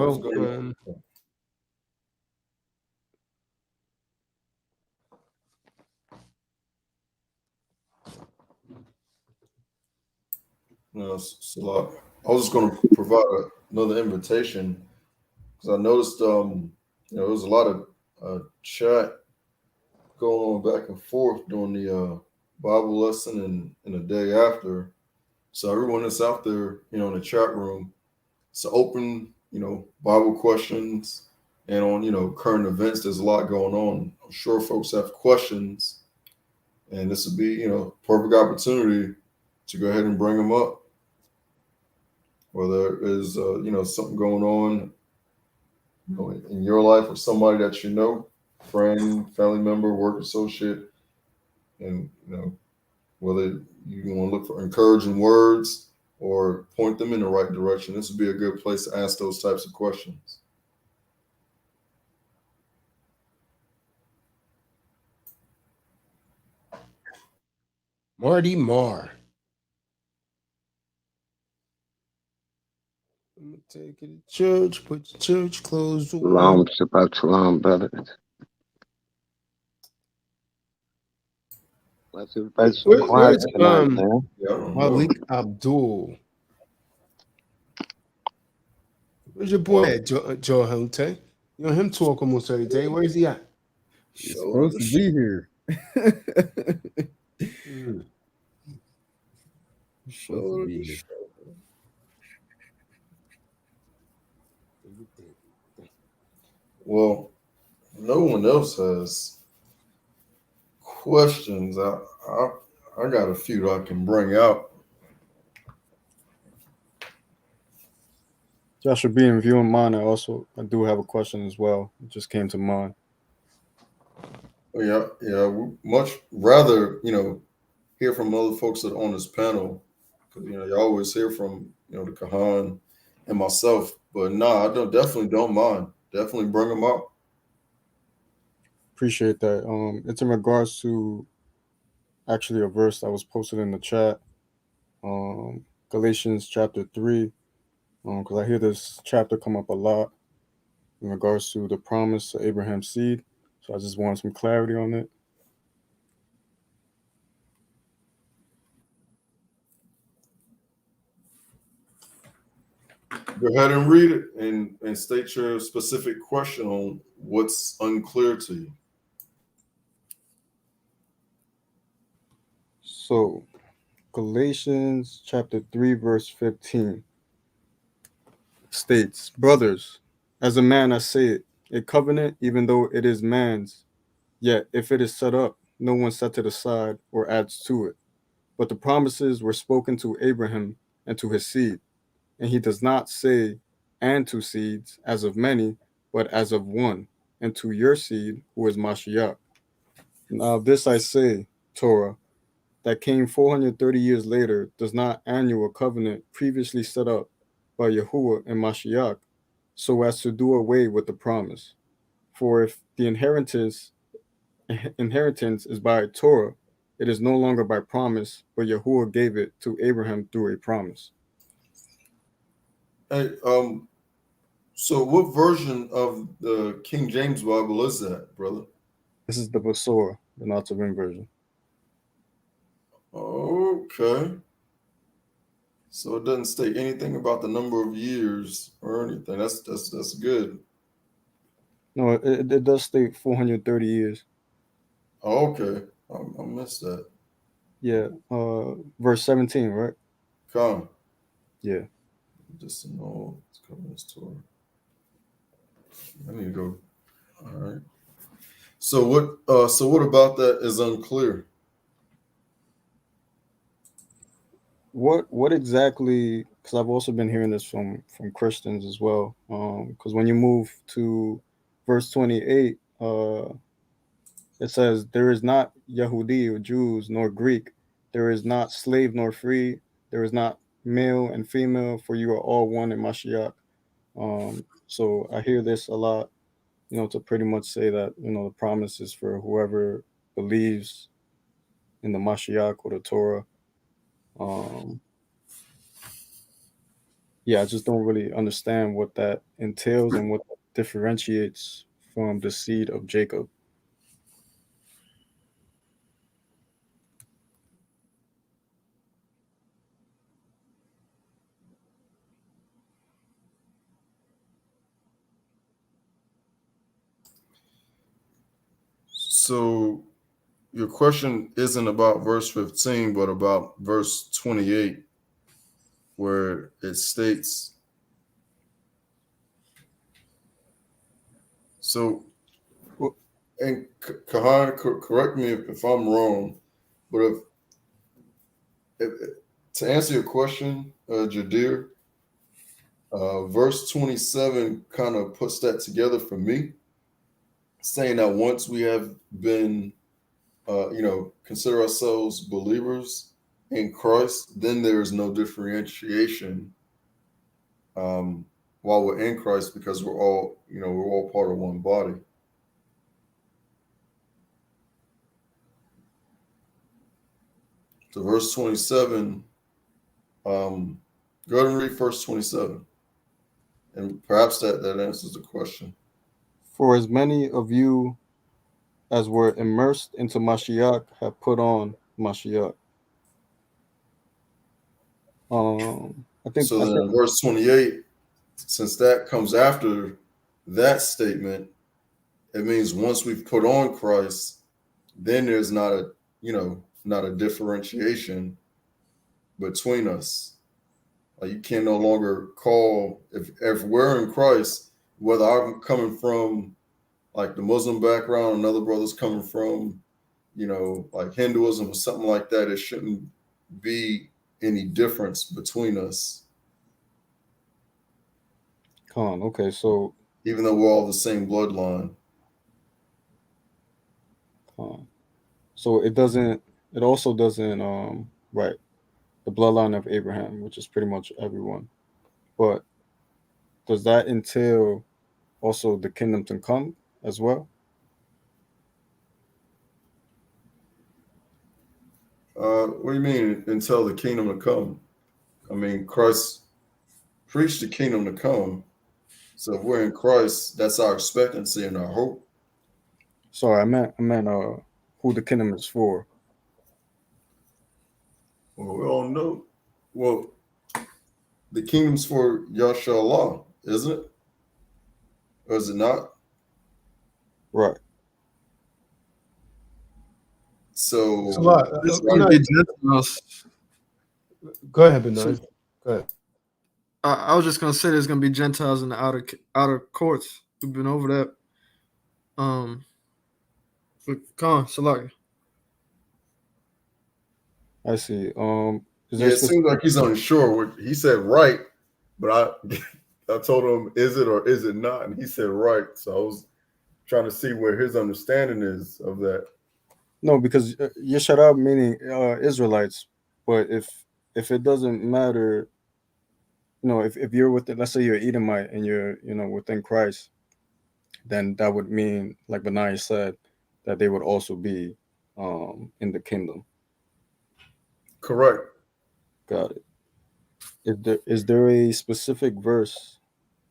it's a lot. I was just going to provide another invitation because I noticed, there was a lot of chat going on back and forth during the Bible lesson and the day after. So everyone that's out there, in the chat room, it's open, Bible questions and on, current events. There's a lot going on. I'm sure folks have questions, and this would be, perfect opportunity to go ahead and bring them up. Whether there's, something going on, in your life or somebody that friend, family member, work associate, and whether you want to look for encouraging words or point them in the right direction, this would be a good place to ask those types of questions. Marty Marr. Let me take it to church, put the church clothes away. Shalom, brothers. Where's Malik Abdul? Where's your boy at, Joe Hunter? You know him talk almost every day. Where is he at? He's supposed to be here. Supposed to be here. Well, no one else has questions. I got a few that I can bring out. Joshua B, in viewing mine, I do have a question as well. It just came to mind. Yeah. Much rather, hear from other folks that are on this panel, because you always hear from the Kahan and myself. But I definitely don't mind. Definitely bring them up. Appreciate that. It's in regards to actually a verse that was posted in the chat. Galatians Chapter 3. Because I hear this chapter come up a lot in regards to the promise to Abraham's seed. So I just want some clarity on it. Go ahead and read it and state your specific question on what's unclear to you. So, Galatians chapter 3, verse 15 states, "Brothers, as a man I say it, a covenant, even though it is man's, yet if it is set up, no one sets it aside or adds to it. But the promises were spoken to Abraham and to his seed. And he does not say, and to seeds, as of many, but as of one, and to your seed, who is Mashiach. Now this I say, Torah, that came 430 years later, does not annul a covenant previously set up by Yahuwah and Mashiach, so as to do away with the promise. For if the inheritance is by Torah, it is no longer by promise, but Yahuwah gave it to Abraham through a promise." Hey, so what version of the King James Bible is that, brother? This is the Basora, the Nazarene version. Okay. So it doesn't state anything about the number of years or anything. That's good. No, it does state 430 years. Oh, okay. I missed that. Yeah, verse 17, right? Come. Yeah. Just know it's coming this Torah. I need to go. All right. So what about that is unclear? What exactly? Because I've also been hearing this from Christians as well. Because when you move to verse 28, it says, "There is not Yehudi or Jews nor Greek. There is not slave nor free. There is not male and female, for you are all one in Mashiach." So I hear this a lot, to pretty much say that, the promise is for whoever believes in the Mashiach or the Torah. Yeah, I just don't really understand what that entails and what differentiates from the seed of Jacob. So your question isn't about verse 15, but about verse 28, where it states, so, and Kahan, correct me if I'm wrong, but if to answer your question, Jadir, verse 27 kind of puts that together for me, saying that once we have been, consider ourselves believers in Christ, then there is no differentiation while we're in Christ, because we're all part of one body. So verse 27, go ahead and read verse 27. And perhaps that answers the question. "For as many of you as were immersed into Mashiach have put on Mashiach." I think Verse 28, since that comes after that statement, it means once we've put on Christ, then there's not a differentiation between us. Like, you can no longer call, if we're in Christ, whether I'm coming from like the Muslim background, another brother's coming from like Hinduism or something like that, it shouldn't be any difference between us. Okay, so even though we're all the same bloodline. So it also doesn't right, the bloodline of Abraham, which is pretty much everyone. But does that entail also the kingdom to come as well? What do you mean until the kingdom to come? I mean, Christ preached the kingdom to come. So if we're in Christ, that's our expectancy and our hope. Sorry, I meant who the kingdom is for. Well, we all know. Well, the kingdom's for Yahshua, isn't it? Or is it not? Right. So it's a lot. Go ahead, Benai. Go ahead. I was just gonna say there's gonna be Gentiles in the outer courts. We've been over that. Come on, Salaki. I see. It seems like he's unsure. He said right, but I told him, is it or is it not? And he said right. So I was trying to see where his understanding is of that. No, because Yesharab meaning Israelites, but if it doesn't matter, if you're within, let's say you're Edomite and you're within Christ, then that would mean, like Benai said, that they would also be in the kingdom. Correct. Got it. Is there a specific verse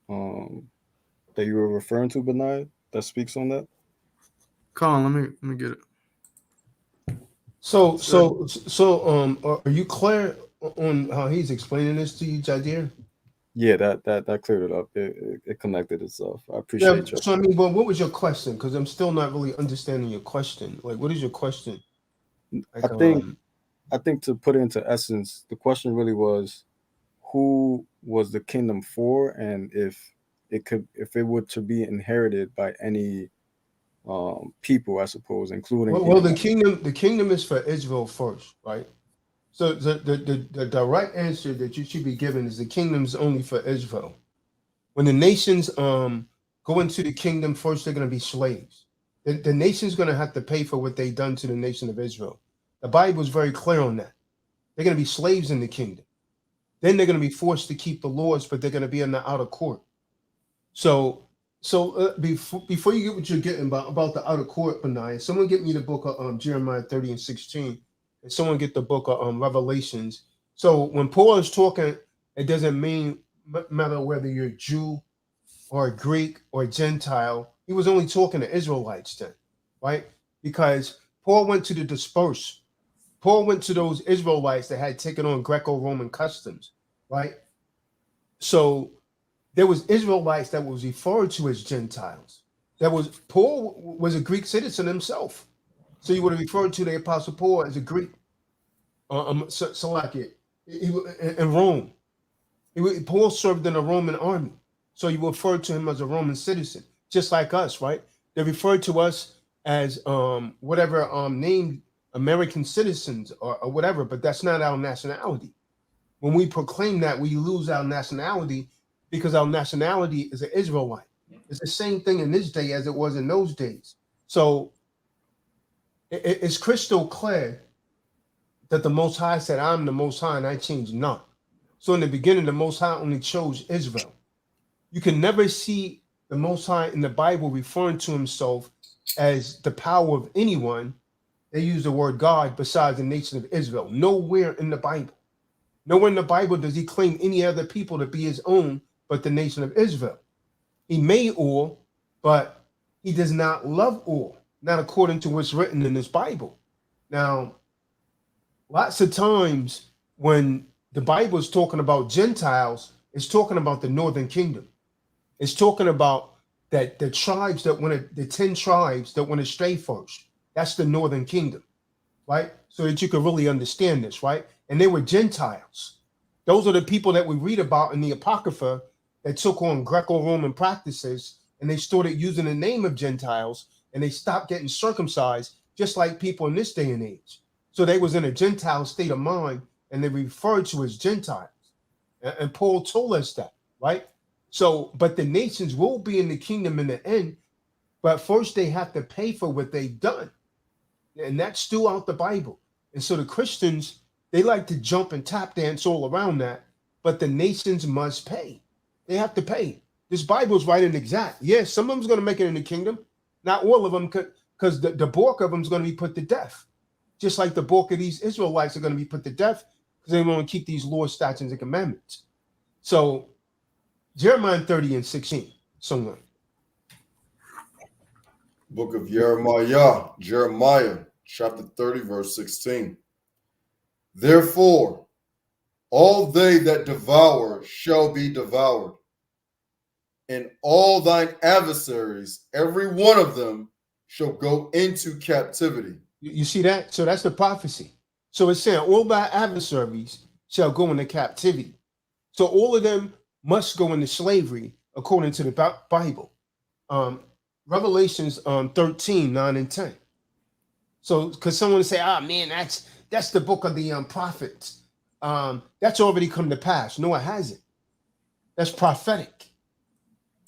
that you were referring to, Benai, that speaks on that? Come on, let me get it. So, are you clear on how he's explaining this to you, Jadir? Yeah, that cleared it up. It connected itself. I appreciate you. So, I mean, but what was your question? Because I'm still not really understanding your question. Like, what is your question? Like, I think to put it into essence, the question really was, who was the kingdom for, and if it were to be inherited by any people, I suppose, including. Well, the kingdom is for Israel first, right? So the direct answer that you should be given is the kingdom's only for Israel. When the nations go into the kingdom first, they're going to be slaves. The nation's going to have to pay for what they've done to the nation of Israel. The Bible is very clear on that. They're going to be slaves in the kingdom. Then they're going to be forced to keep the laws, but they're going to be in the outer court. So before you get what you're getting about the outer court, Benai, someone get me the book of Jeremiah 30 and 16, and someone get the book of Revelations. So when Paul is talking, it doesn't matter whether you're Jew or Greek or Gentile. He was only talking to Israelites then, right? Because Paul went to the dispersed. Paul went to those Israelites that had taken on Greco-Roman customs, right? So there was Israelites that was referred to as Gentiles. Paul was a Greek citizen himself. So you would have referred to the Apostle Paul as a Greek. So like it in Rome. Paul served in the Roman army. So you refer to him as a Roman citizen, just like us, right? They refer to us as whatever named American citizens or whatever, but that's not our nationality. When we proclaim that, we lose our nationality because our nationality is an Israelite. It's the same thing in this day as it was in those days. So it's crystal clear that the Most High said, I'm the Most High and I change not. So in the beginning, the Most High only chose Israel. You can never see the Most High in the Bible referring to himself as the power of anyone. They use the word God besides the nation of Israel. Nowhere in the Bible. Nowhere in the Bible does he claim any other people to be his own but the nation of Israel. He made all, but he does not love all, not according to what's written in this Bible. Now, lots of times when the Bible is talking about Gentiles, it's talking about the northern kingdom. It's talking about that the tribes the 10 tribes that went astray first. That's the northern kingdom, right? So that you can really understand this, right? And they were Gentiles. Those are the people that we read about in the Apocrypha that took on Greco-Roman practices, and they started using the name of Gentiles, and they stopped getting circumcised, just like people in this day and age. So they was in a Gentile state of mind, and they referred to as Gentiles. And Paul told us that, right? So, but the nations will be in the kingdom in the end, but first they have to pay for what they've done. And that's throughout the Bible. And so the Christians, they like to jump and tap dance all around that, but the nations must pay. They have to pay. This Bible's right and exact. Yes, some of them's going to make it in the kingdom. Not all of them, because the bulk of them is going to be put to death. Just like the bulk of these Israelites are going to be put to death because they want to keep these laws, statutes, and commandments. So Jeremiah 30 and 16, someone. Book of Jeremiah, chapter 30, verse 16. Therefore, all they that devour shall be devoured, and all thine adversaries, every one of them, shall go into captivity. You see that? So that's the prophecy. So it's saying all thy adversaries shall go into captivity. So all of them must go into slavery according to the Bible. Revelations 13, 9 and 10. So because someone say, man, that's the book of the prophets. That's already come to pass. No, it hasn't. That's prophetic.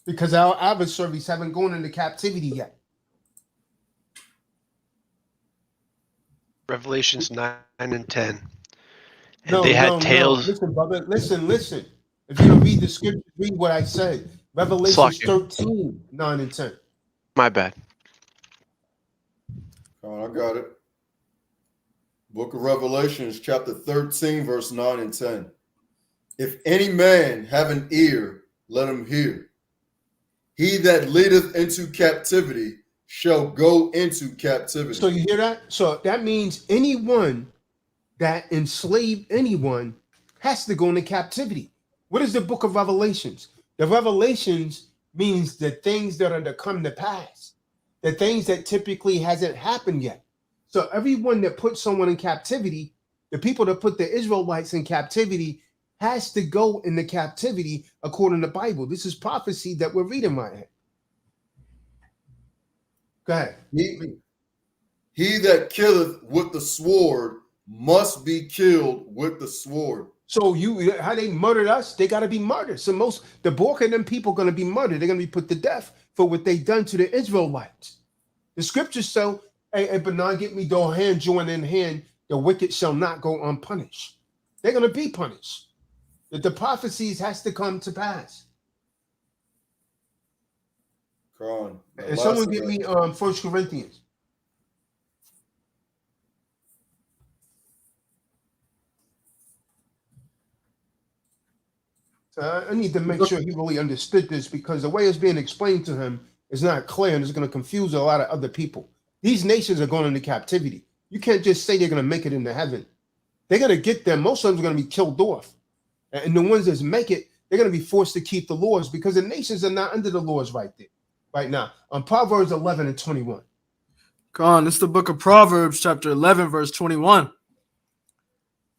Because our adversaries haven't gone into captivity yet. Revelations 9 and 10. And they had tails. No. Listen, brother. Listen. If you don't read the scripture, read what I said. Revelations 13, 9 and 10. My bad. I got it. Book of Revelations, chapter 13, verse 9 and 10. If any man have an ear, let him hear. He that leadeth into captivity shall go into captivity. So you hear that? So that means anyone that enslaved anyone has to go into captivity. What is the book of Revelations? The Revelations means the things that are to come to pass, the things that typically hasn't happened yet. So everyone that puts someone in captivity, the people that put the Israelites in captivity has to go into captivity according to the Bible. This is prophecy that we're reading right here. Go ahead. He that killeth with the sword must be killed with the sword. So how they murdered us, they got to be murdered. So the bulk of them people going to be murdered. They're going to be put to death for what they done to the Israelites. The scriptures say, hey, but now get me though hand joined in hand, the wicked shall not go unpunished. They're going to be punished. The prophecies has to come to pass. And someone get me 1 Corinthians. I need to make sure he really understood this, because the way it's being explained to him is not clear and it's going to confuse a lot of other people. These nations are going into captivity. You can't just say they're going to make it into heaven. They're going to get there. Most of them are going to be killed off. And the ones that make it, they're going to be forced to keep the laws, because the nations are not under the laws right now. On Proverbs 11 and 21. Come on, it's the book of Proverbs, chapter 11, verse 21.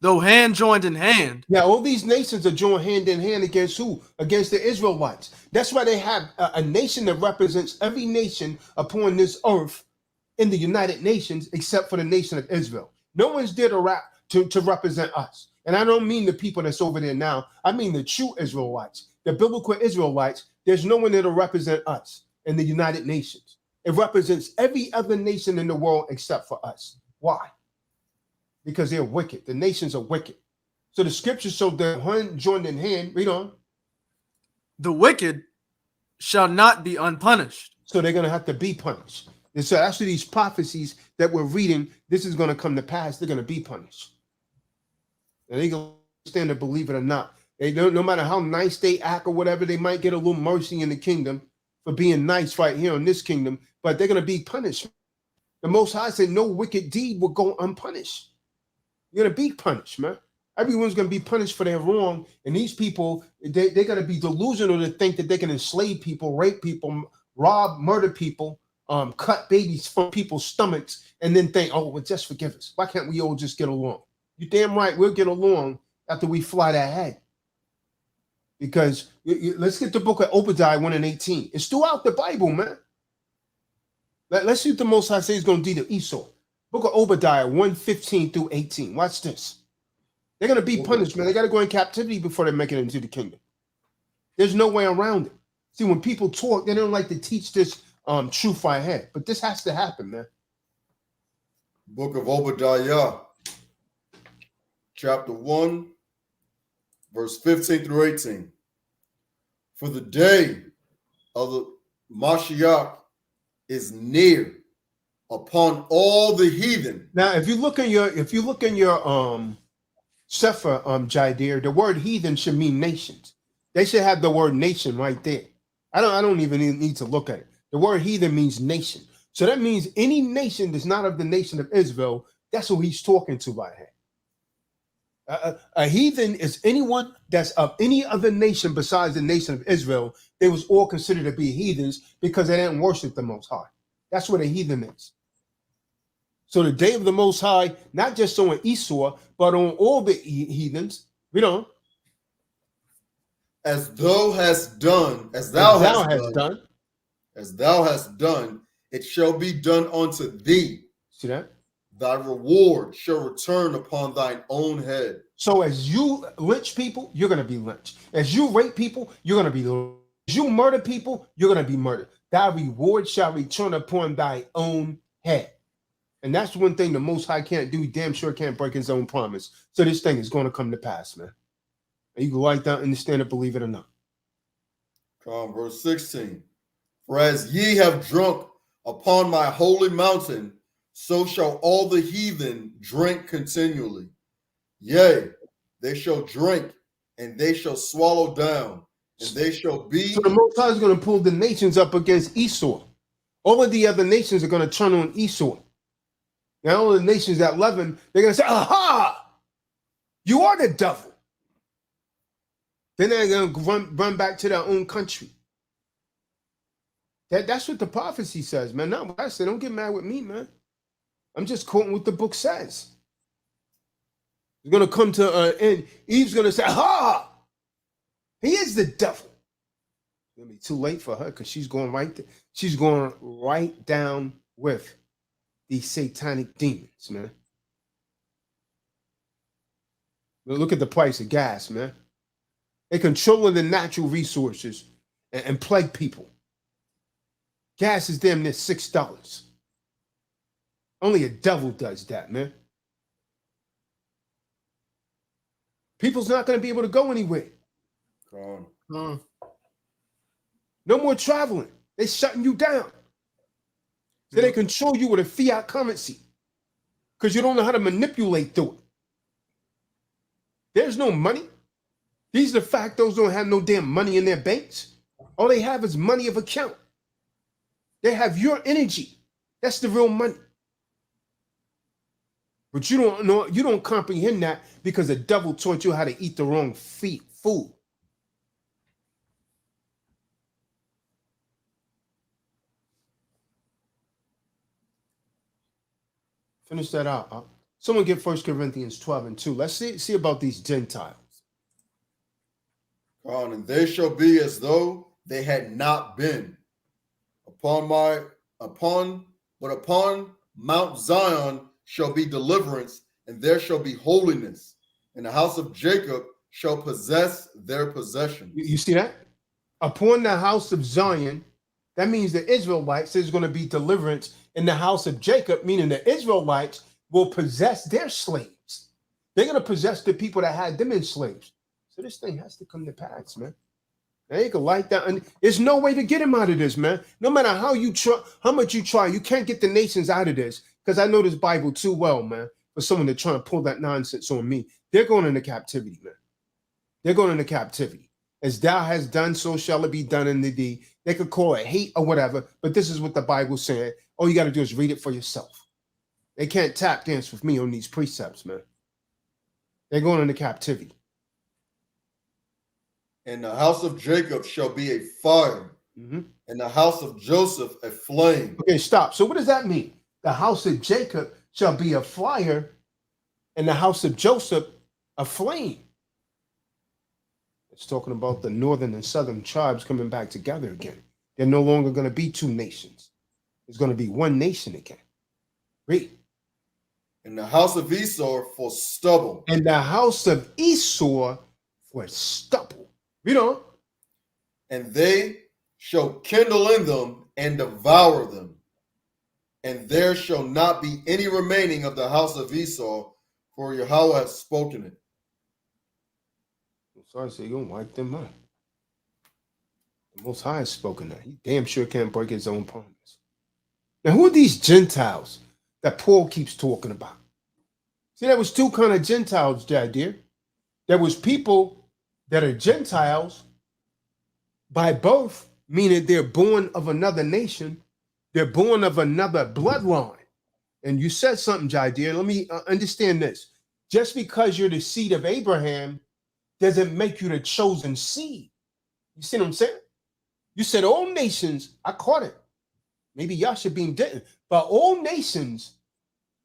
Though hand joined in hand. Yeah, all these nations are joined hand in hand against who? Against the Israelites. That's why they have a nation that represents every nation upon this earth in the United Nations, except for the nation of Israel. No one's there to represent us. And I don't mean the people that's over there now. I mean the true Israelites, the biblical Israelites. There's no one there to represent us in the United Nations. It represents every other nation in the world except for us. Why? Because they're wicked. The nations are wicked. So the scriptures show the hand joined in hand. Read on. The wicked shall not be unpunished. So they're going to have to be punished. And so after these prophecies that we're reading, this is going to come to pass. They're going to be punished. And they can stand to believe it or not. They don't, no matter how nice they act or whatever, they might get a little mercy in the kingdom for being nice right here in this kingdom, but they're going to be punished. The Most High said no wicked deed will go unpunished. You're going to be punished, man. Everyone's going to be punished for their wrong. And these people, they're going to be delusional to think that they can enslave people, rape people, rob, murder people, cut babies from people's stomachs, and then think, oh, well, just forgive us. Why can't we all just get along? You're damn right, we'll get along after we fly that head. Because let's get the book of Obadiah 1 and 18. It's throughout the Bible, man. Let's see what the Most High says is going to do to Esau. Book of Obadiah 1:15 through 18. Watch this. They're going to be punished, man. They got to go in captivity before they make it into the kingdom. There's no way around it. See, when people talk, they don't like to teach this truth I had. But this has to happen, man. Book of Obadiah, chapter 1, verse 15 through 18. For the day of the Mashiach is near upon all the heathen. Now, if you look in your Sefer Jadir, the word heathen should mean nations. They should have the word nation right there. I don't even need to look at it. The word heathen means nation. So that means any nation that's not of the nation of Israel, that's who he's talking to by hand. A heathen is anyone that's of any other nation besides the nation of Israel. They was all considered to be heathens because they didn't worship the Most High. That's what a heathen is. So the day of the Most High, not just on Esau, but on all the heathens, As thou hast done, it shall be done unto thee. See that? Thy reward shall return upon thine own head. So as you lynch people, you're going to be lynched. As you rape people, you're going to be lynched. As you murder people, you're going to be murdered. Thy reward shall return upon thy own head. And that's one thing the Most High can't do. He damn sure can't break his own promise. So this thing is going to come to pass, man. And you can like that, understand it, believe it or not. Verse 16. For as ye have drunk upon my holy mountain, so shall all the heathen drink continually. Yea, they shall drink, and they shall swallow down, and they shall be. So the Most High is going to pull the nations up against Esau. All of the other nations are going to turn on Esau. Now, all the nations that love him, they're going to say, aha, you are the devil. Then they're going to run back to their own country. That's what the prophecy says, man. Not what I say. Don't get mad with me, man. I'm just quoting what the book says. It's going to come to an end. Eve's going to say, aha, he is the devil. It's going to be too late for her because she's going right there. She's going right down with these satanic demons, man. Look at the price of gas, man. They're controlling the natural resources and plague people. Gas is damn near $6. Only a devil does that, man. People's not going to be able to go anywhere. No more traveling. They're shutting you down. So they control you with a fiat currency because you don't know how to manipulate through it. There's no money. These de factos don't have no damn money in their banks. All they have is money of account. They have your energy. That's the real money. But you don't know, you don't comprehend that because the devil taught you how to eat the wrong food. Finish that out. Someone get 1 Corinthians 12:2. Let's see about these Gentiles. And they shall be as though they had not been. Upon Mount Zion shall be deliverance, and there shall be holiness, and the house of Jacob shall possess their possession. You see that? Upon the house of Zion, that means the Israelites, there's going to be deliverance in the house of Jacob, meaning the Israelites will possess their slaves. They're going to possess the people that had them enslaved. So this thing has to come to pass, man. They ain't gonna like that. And there's no way to get him out of this, man. No matter how much you try, you can't get the nations out of this. Because I know this Bible too well, man, for someone to try to pull that nonsense on me. They're going into captivity, man. They're going into captivity. As thou hast done, so shall it be done unto thee. They could call it hate or whatever, but this is what the Bible's saying. All you got to do is read it for yourself. They can't tap dance with me on these precepts, man. They're going into captivity. And the house of Jacob shall be a fire, and the house of Joseph a flame. Okay, stop. So what does that mean? The house of Jacob shall be a fire, and the house of Joseph a flame. It's talking about the northern and southern tribes coming back together again. They're no longer going to be two nations. It's going to be one nation again. Read. and the house of Esau for stubble. And the house of Esau for stubble. Read on. And they shall kindle in them and devour them. And there shall not be any remaining of the house of Esau, for Yahweh has spoken it. So I say, you're going to wipe them out. The Most High has spoken that. He damn sure can't break his own promise. Now, who are these Gentiles that Paul keeps talking about? See, there was two kind of Gentiles, dear. There was people that are Gentiles by birth, meaning they're born of another nation. They're born of another bloodline. And you said something, dear. Let me understand this. Just because you're the seed of Abraham doesn't make you the chosen seed. You see what I'm saying? You said all nations, I caught it. Maybe Yashabim didn't. But all nations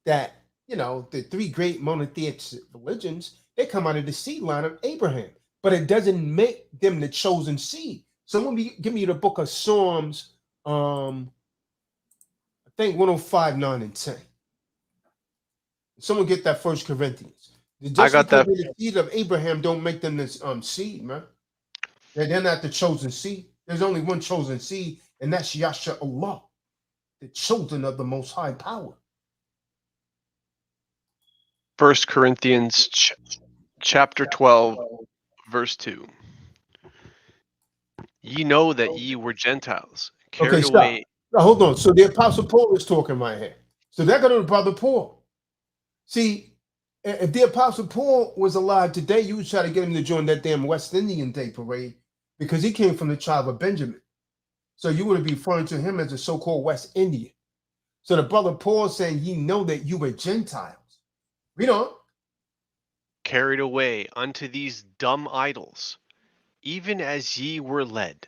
that, you know, the three great monotheistic religions, they come out of the seed line of Abraham. But it doesn't make them the chosen seed. Someone give me the book of Psalms, I think 105, 9, and 10. Someone get that 1 Corinthians. I got that. The seed of Abraham don't make them this seed, man. They're not the chosen seed. There's only one chosen seed, and that's Yasha Allah, the children of the Most High Power. 1 Corinthians chapter 12, verse 2. Ye know that ye were Gentiles, carried away. Now, hold on. So the Apostle Paul is talking right here. So they're going to brother Paul. See, if the Apostle Paul was alive today, you would try to get him to join that damn West Indian Day parade because he came from the tribe of Benjamin. So you would be referring to him as a so-called West Indian. So the brother Paul is saying, ye know that you were Gentiles. Read on. Carried away unto these dumb idols, even as ye were led.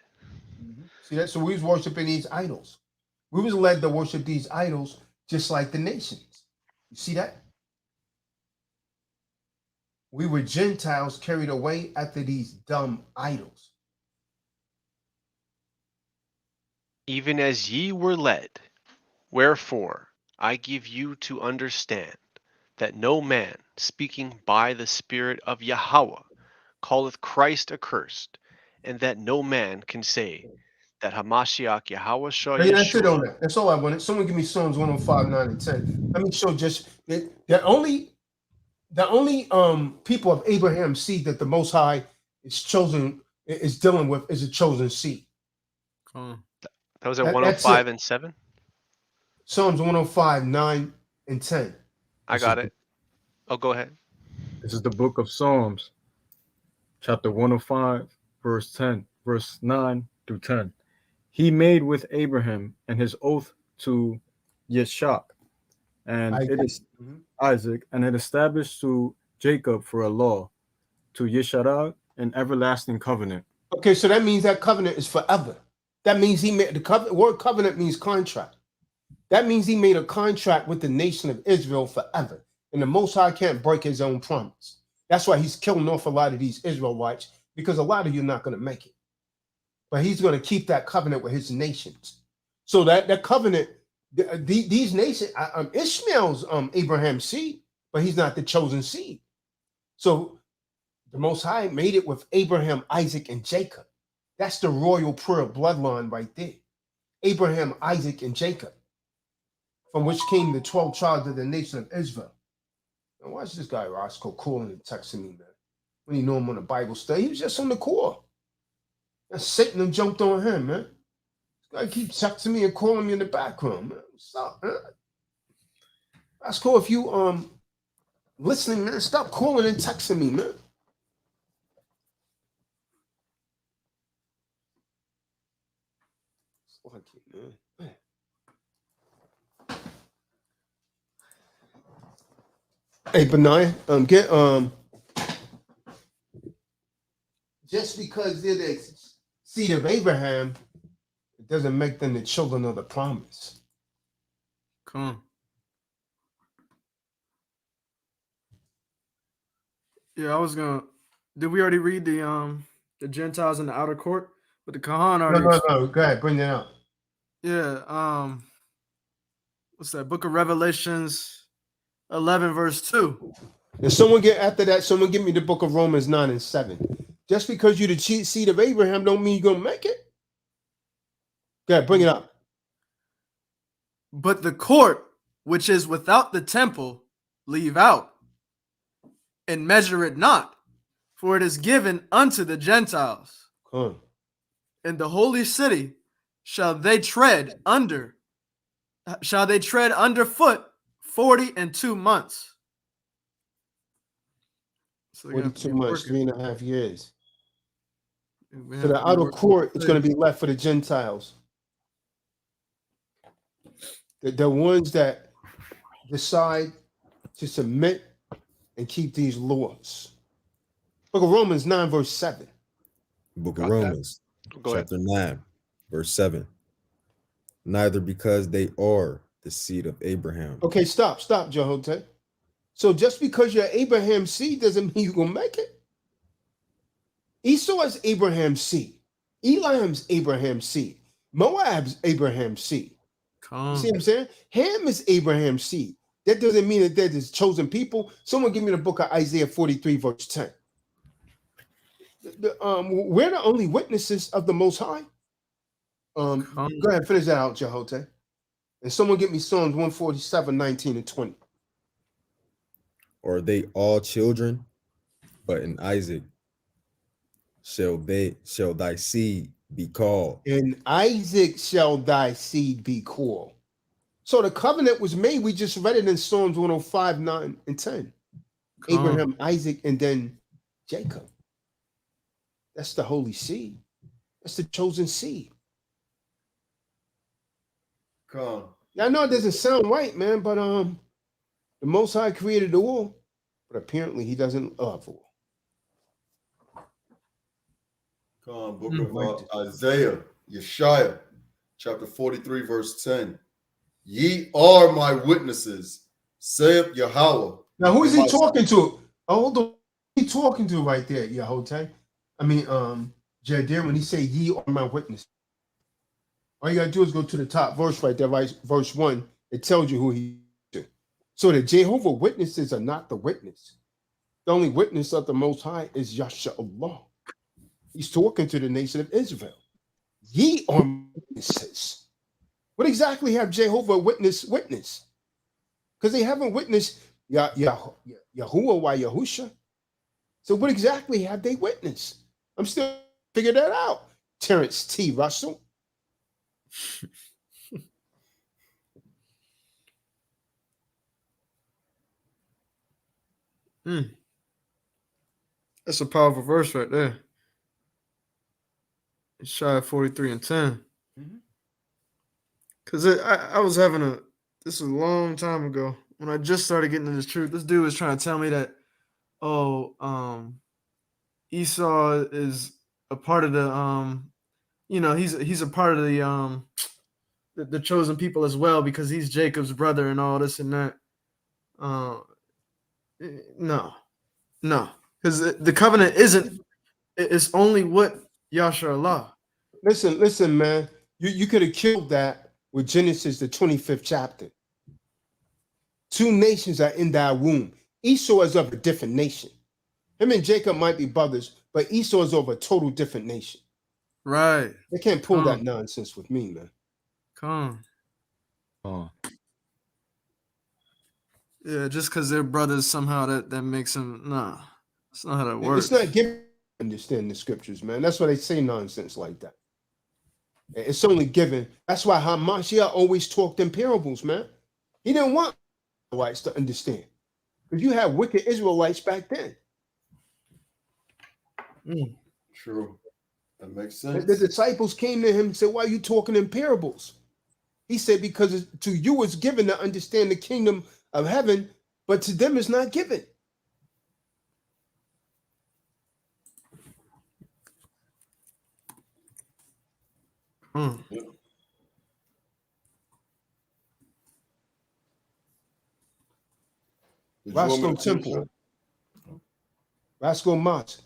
See that? So we was worshiping these idols. We was led to worship these idols just like the nations. You see that? We were Gentiles carried away after these dumb idols. Even as ye were led. Wherefore I give you to understand that no man speaking by the Spirit of Yahweh calleth Christ accursed, and that no man can say that Hamashiach Yahweh Shah Hey, that's it on Yeshua. that. That's all I wanted. Someone give me Psalms 105, 9, and 10. Let me show just the only people of Abraham's seed that the Most High is dealing with is a chosen seed. That was at 105 and 7? Psalms 105, 9, and 10. I got it. Oh, go ahead. This is the book of Psalms, chapter 105, verse 10, verse 9 through 10. He made with Abraham and his oath to Yeshak, and it is Isaac, and it established to Jacob for a law, to Yesharah an everlasting covenant. Okay, so that means that covenant is forever. That means he made the covenant. Word covenant means contract. That means he made a contract with the nation of Israel forever. And the Most High can't break his own promise. That's why he's killing off a lot of these Israelites, because a lot of you are not going to make it. But he's going to keep that covenant with his nations. So that covenant, these nations, Ishmael's Abraham's seed, but he's not the chosen seed. So the Most High made it with Abraham, Isaac, and Jacob. That's the royal prayer bloodline right there. Abraham, Isaac, and Jacob, from which came the 12 tribes of the nation of Israel. Now, watch this guy Roscoe calling and texting me, man. When you know him on the Bible study, he was just on the call. And Satan done jumped on him, man. This guy keeps texting me and calling me in the background, man. What's up, man? Roscoe, if you listening, man, stop calling and texting me, man. Hey, Benai, just because they're the seed of Abraham, it doesn't make them the children of the promise. Come on. Yeah, I was gonna. Did we already read the Gentiles in the outer court? But the Kahan already. No. Go ahead, bring that up. Yeah. What's that? Book of Revelations, 11 verse 2. And someone get after that, someone give me the book of Romans 9 and 7. Just because you're the seed of Abraham don't mean you're going to make it. Go ahead, bring it up. But the court, which is without the temple, leave out, and measure it not, for it is given unto the Gentiles. In the holy city shall they tread underfoot 42 months. So 42 months, 3.5 years. So the outer court is going to be left for the Gentiles. The ones that decide to submit and keep these laws. Book of Romans 9, verse 7. Book of Romans, chapter 9, verse 7. Neither because they are the seed of Abraham. Okay, stop, Jehote. So just because you're Abraham's seed doesn't mean you're going to make it. Esau is Abraham's seed. Elam's Abraham's seed. Moab's Abraham's seed. You see what I'm saying? Ham is Abraham's seed. That doesn't mean that they're the chosen people. Someone give me the book of Isaiah 43, verse 10. We're the only witnesses of the Most High. Go ahead, finish that out, Jehote. And someone get me Psalms 147, 19 and 20. Are they all children? But in Isaac shall thy seed be called. In Isaac shall thy seed be called. So the covenant was made. We just read it in Psalms 105, 9 and 10. Abraham, Isaac, and then Jacob. That's the holy seed. That's the chosen seed. Come. Yeah, I know it doesn't sound right, man, but the Most High created all, but apparently he doesn't love all. Come, book of Isaiah, Yeshaya, chapter 43, verse 10. Ye are my witnesses, saith Yahweh. Now, who is he talking to? Oh, hold on. Who is he talking to right there, Yehote? I mean, Jadir, when he say ye are my witnesses. All you got to do is go to the top verse right there, right? Verse 1. It tells you who he is. So the Jehovah Witnesses are not the witness. The only witness of the Most High is Yahshua. He's talking to the nation of Israel. Ye are witnesses. What exactly have Jehovah witness? Because they haven't witnessed Yahuwah by Yahusha. So what exactly have they witnessed? I'm still figuring that out. Terrence T. Russell. That's a powerful verse right there. It's shy of 43 and 10. Because I was having this was a long time ago when I just started getting into this truth. This dude was trying to tell me that, Esau is a part of the, he's a part of the chosen people as well because he's Jacob's brother and all this and that. No, because the covenant it's only what Yahshua. Listen, man. You could have killed that with Genesis, the 25th chapter. 2 nations are in thy womb. Esau is of a different nation. Him and Jacob might be brothers, but Esau is of a total different nation. Right. They can't pull that nonsense with me, man. Yeah, just because they're brothers somehow that makes them that's not how that works. It's not giving understand the scriptures, man. That's why they say nonsense like that. It's only given. That's why Hamashiach always talked in parables, man. He didn't want Israelites to understand. Because you had wicked Israelites back then. True. That makes sense. The disciples came to him and said, why are you talking in parables? He said, because to you is given to understand the kingdom of heaven, but to them is not given. Roscoe Temple. Roscoe Mott.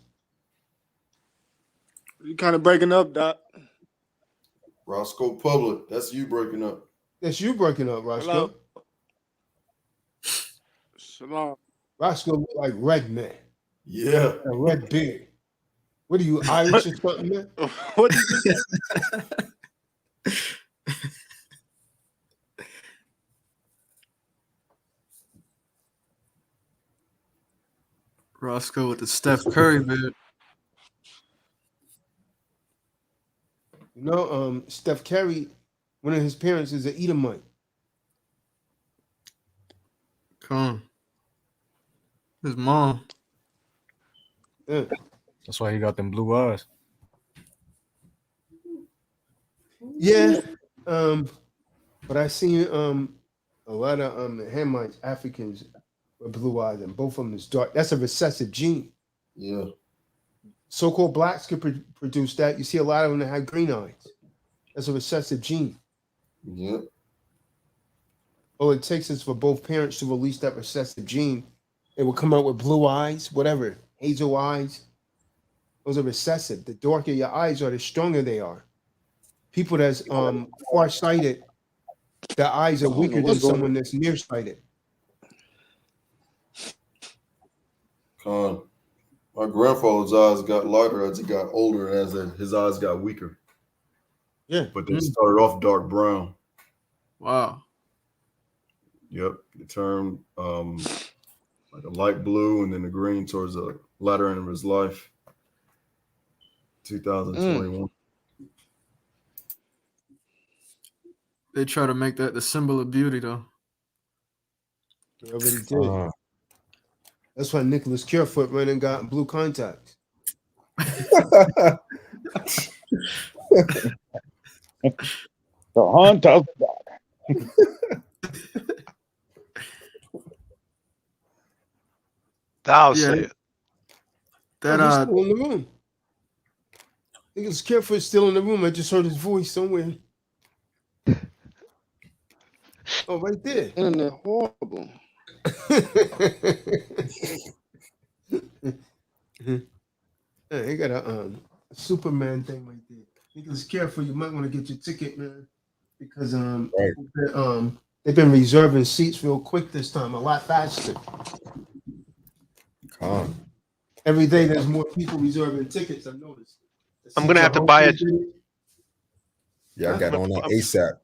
You kind of breaking up, Doc. Roscoe Public. That's you breaking up. That's you breaking up, Roscoe. Hello? Shalom. Roscoe look like Red Man. Yeah. A red beard. What are you, Irish or something, man? What did you say? Roscoe with the Steph Curry beard. You know, Steph Curry, one of his parents is an Edomite. Come on. His mom. Yeah. That's why he got them blue eyes. Yeah. But I seen a lot of Hamites, Africans with blue eyes, and both of them is dark. That's a recessive gene. Yeah. So-called blacks could produce that. You see a lot of them that have green eyes. That's a recessive gene. Yeah. All it takes is for both parents to release that recessive gene. It will come out with blue eyes, whatever, hazel eyes. Those are recessive. The darker your eyes are, the stronger they are. People that's far-sighted, their eyes are weaker than someone that's nearsighted. Con. My grandfather's eyes got lighter as he got older, and as his eyes got weaker. Yeah. But they started off dark brown. Wow. Yep. It turned like a light blue and then the green towards the latter end of his life. 2021. They try to make that the symbol of beauty, though. They already did. That's why Nicholas Carefoot went and got blue contacts. The hunt of Thou say it. That he's still in the room. Nicholas Carefoot's still in the room. I just heard his voice somewhere. Oh, right there. Internet horrible. Yeah, he got a Superman thing right there. Nicholas Carefoot, you might want to get your ticket, man, because they've been reserving seats real quick this time, a lot faster. Every day there's more people reserving tickets. I've noticed. I'm gonna have to buy it. Yeah, I got on that ASAP.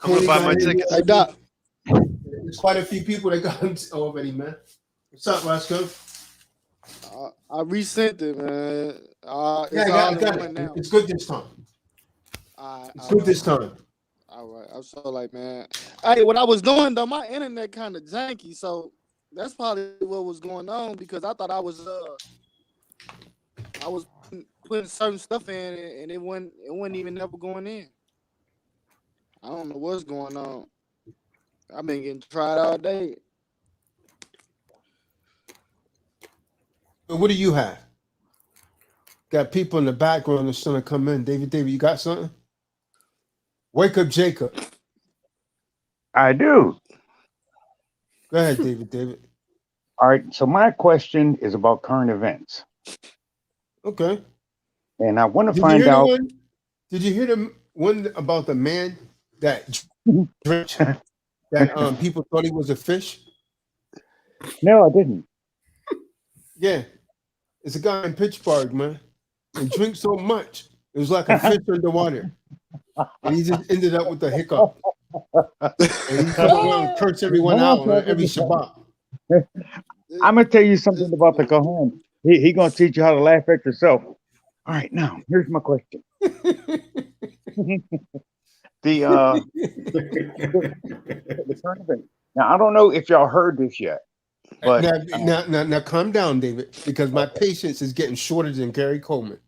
I'm gonna buy my tickets. Hey, Doc. There's quite a few people that got them already, man. What's up, Roscoe? I resent it, man. Yeah, I got it. Now. It's good this time. It's good this time. All right. I'm so like, man. Hey, what I was doing though, my internet kind of janky, so that's probably what was going on because I thought I was putting certain stuff in and it wasn't even never going in. I don't know what's going on. I've been getting tried all day. What do you have? Got people in the background that's trying to come in. David, you got something? Wake up, Jacob. I do. Go ahead, David. All right. So my question is about current events. Okay. And I want to find out. Did you hear the one about the man that drank that people thought he was a fish? No, I didn't. Yeah. It's a guy in Pittsburgh, man. He drinks so much. It was like a fish underwater. And he just ended up with a hiccup. And he come around and curse everyone out on every Shabbat. I'm going to tell you something about the Kohen. He going to teach you how to laugh at yourself. All right, now, here's my question. The current event. Now, I don't know if y'all heard this yet. But now, calm down, David, because my patience is getting shorter than Gary Coleman.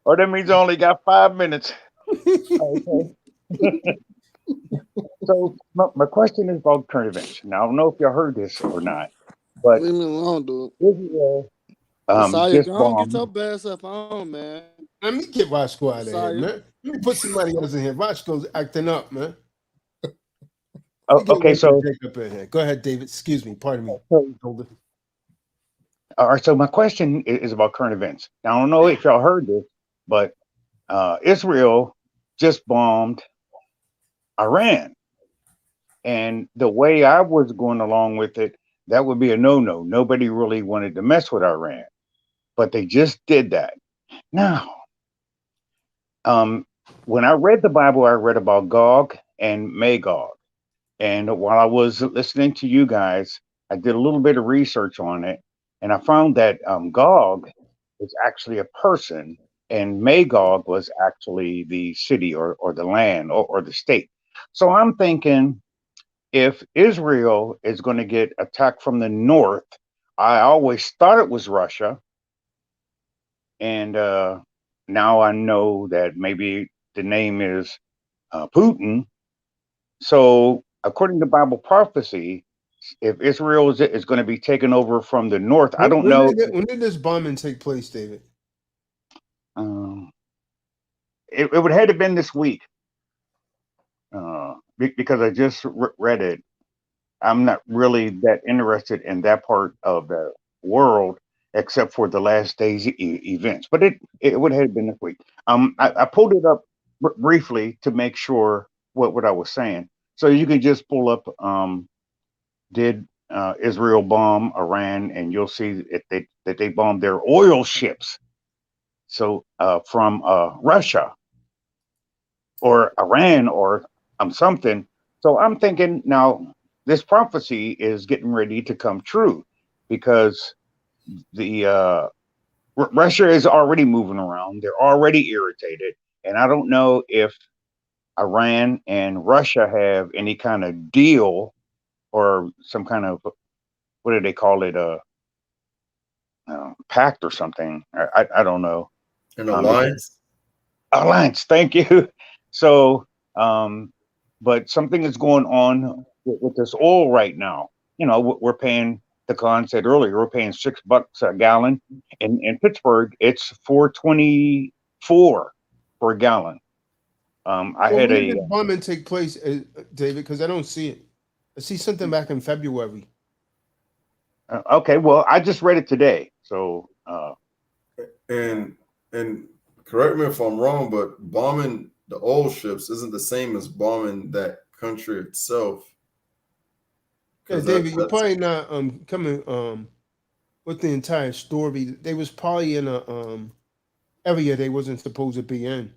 Or that means I only got 5 minutes. Okay. So my question is about current events. Now I don't know if y'all heard this or not, but leave me alone, dude. Israel just don't get your bad stuff on, man. Let me get Roscoe out of here, man. Let me put somebody else in here. Roscoe's acting up, man. Okay, so go ahead, David. Excuse me, pardon me. All right, so my question is about current events. Now I don't know if y'all heard this, but Israel just bombed Iran. And the way I was going along with it, that would be a no-no. Nobody really wanted to mess with Iran, but they just did that. Now, when I read the Bible, I read about Gog and Magog. And while I was listening to you guys, I did a little bit of research on it, and I found that Gog is actually a person, and Magog was actually the city or the land or the state. So I'm thinking if Israel is going to get attacked from the north, I always thought it was Russia. And now I know that maybe the name is Putin. So, according to Bible prophecy, if Israel is going to be taken over from the north, I don't know. When did this bombing take place, David? It would have been this week because I just read it. I'm not really that interested in that part of the world except for the last days events, but it would have been this week. I pulled it up briefly to make sure what I was saying. So you can just pull up did Israel bomb Iran, and you'll see that they bombed their oil ships. So from Russia or Iran or something. So I'm thinking now this prophecy is getting ready to come true because the Russia is already moving around. They're already irritated, and I don't know if Iran and Russia have any kind of deal or some kind of, what do they call it, pact or something. I don't know. An alliance. Alliance. Thank you. So, but something is going on with this oil right now. You know, we're paying. The Khan said earlier, we're paying $6 a gallon. In Pittsburgh, it's $4.24 for a gallon. I had when did the bombing take place, David? Because I don't see it. I see something back in February. Okay, well, I just read it today. So, and correct me if I'm wrong, but bombing the oil ships isn't the same as bombing that country itself. Yeah, David, you're probably not coming with the entire story. They was probably in a area they wasn't supposed to be in.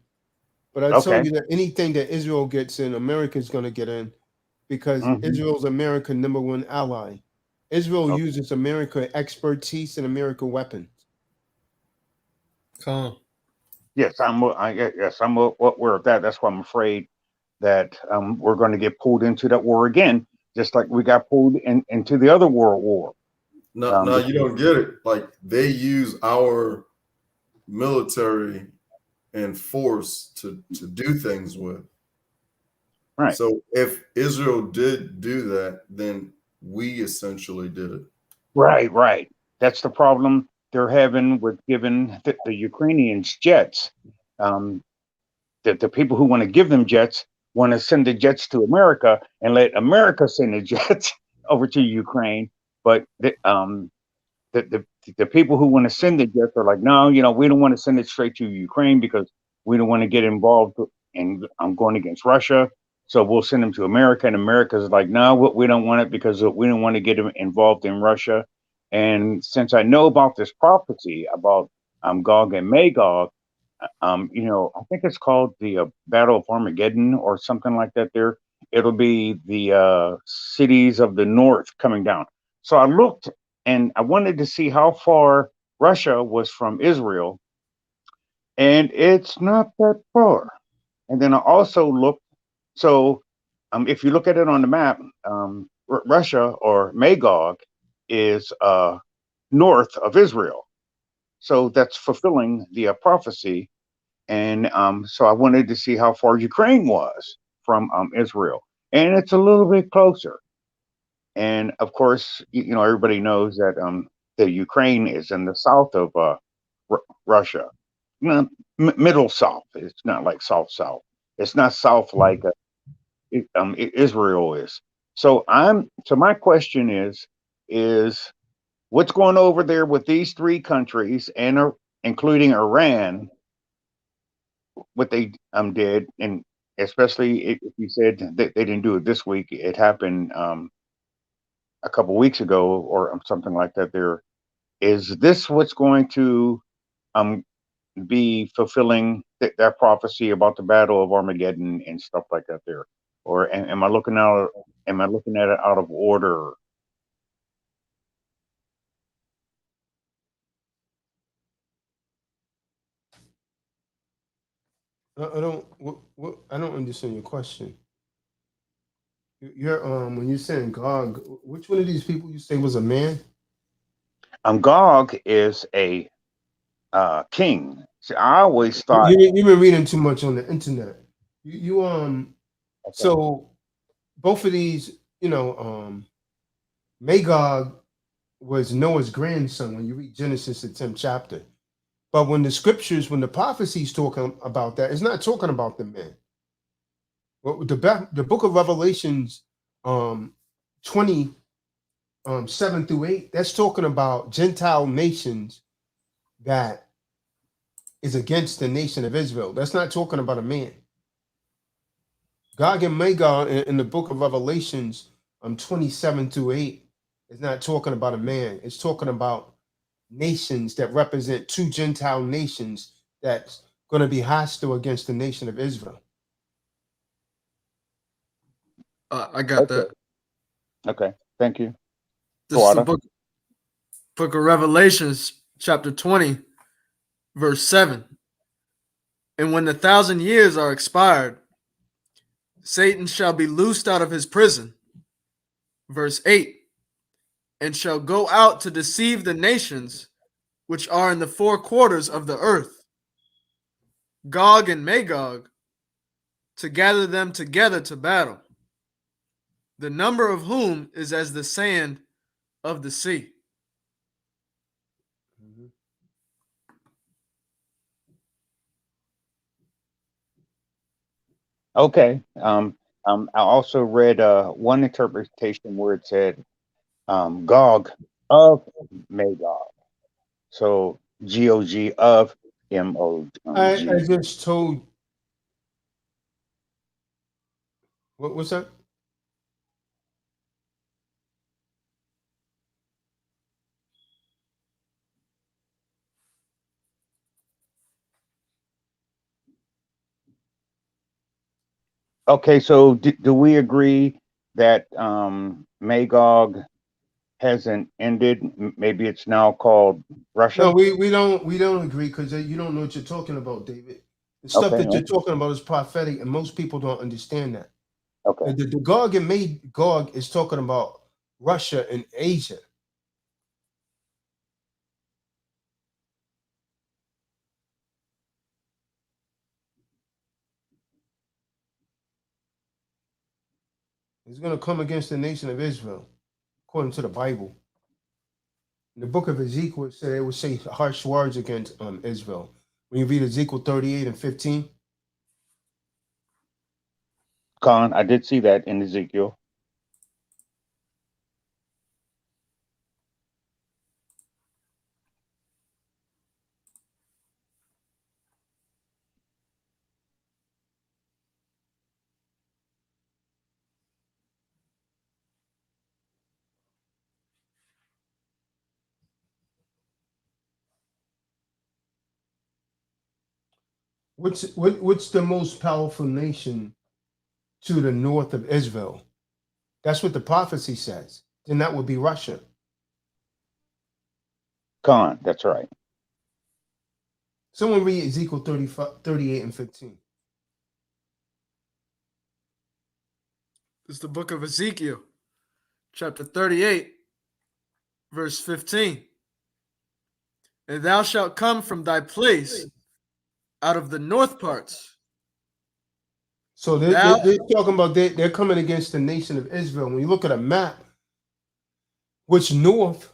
But I tell you that anything that Israel gets in, America's going to get in because Israel's America's #1 ally. Israel uses America expertise and America weapons. Yes, I'm aware of that. That's why I'm afraid that we're going to get pulled into that war again, just like we got pulled into the other world war. No, you don't get it. Like they use our military and force to do things with. Right. So if Israel did do that, then we essentially did it. Right. That's the problem they're having with giving the Ukrainians jets. The people who want to give them jets want to send the jets to America and let America send the jets over to Ukraine. But the people who want to send the jets are like, no, we don't want to send it straight to Ukraine because we don't want to get involved in going against Russia. So we'll send them to America, and America's like, no, we don't want it because we don't want to get involved in Russia. And since I know about this prophecy about Gog and Magog, I think it's called the Battle of Armageddon or something like that. It'll be the cities of the north coming down. So I looked and I wanted to see how far Russia was from Israel, and it's not that far. And then I also looked. So if you look at it on the map, Russia or Magog is north of Israel. So that's fulfilling the prophecy. And so I wanted to see how far Ukraine was from Israel. And it's a little bit closer. And of course, everybody knows that the Ukraine is in the south of Russia, middle south. It's not like south. It's not south like Israel is. So my question is what's going over there with these three countries and including Iran, what they did, and especially if you said that they didn't do it this week. It happened a couple weeks ago or something like that. There is this what's going to be fulfilling that prophecy about the battle of Armageddon and stuff like that there, or am I looking out? Am I looking at it out of order? I don't. I don't understand your question. You're when you're saying Gog, which one of these people you say was a man? Gog is a king. See, I always thought You've been reading too much on the internet. Okay. So both of these, Magog was Noah's grandson when you read Genesis, the 10th chapter. But when the prophecies talking about that, it's not talking about the men. Well, the book of Revelations 20 7 through 8, that's talking about Gentile nations that is against the nation of Israel. That's not talking about a man. Gog and Magog in the book of Revelations 27 through 8 is not talking about a man. It's talking about nations that represent two Gentile nations that's going to be hostile against the nation of Israel. I got that. Okay, thank you. This is the book of Revelations, chapter 20, verse 7. And when the 1,000 years are expired, Satan shall be loosed out of his prison. Verse 8. And shall go out to deceive the nations which are in the four quarters of the earth, Gog and Magog, to gather them together to battle, the number of whom is as the sand of the sea. Okay. I also read one interpretation where it said Gog of Magog. So Gog of Mog. I just told. What's that? Okay, so do we agree that Magog hasn't ended? Maybe it's now called Russia? No, we don't agree because you don't know what you're talking about, David. The stuff that you're talking about is prophetic, and most people don't understand that. Okay. The Gog and Magog is talking about Russia and Asia. It's going to come against the nation of Israel, according to the Bible. In the book of Ezekiel, it would say harsh words against Israel. When you read Ezekiel 38 and 15. Khan, I did see that in Ezekiel. What's the most powerful nation to the north of Israel? That's what the prophecy says. Then that would be Russia. Khan, that's right. Someone read Ezekiel 38 and 15. It's the book of Ezekiel, chapter 38, verse 15. And thou shalt come from thy place out of the north parts. So they're talking about they're coming against the nation of Israel. When you look at a map, which north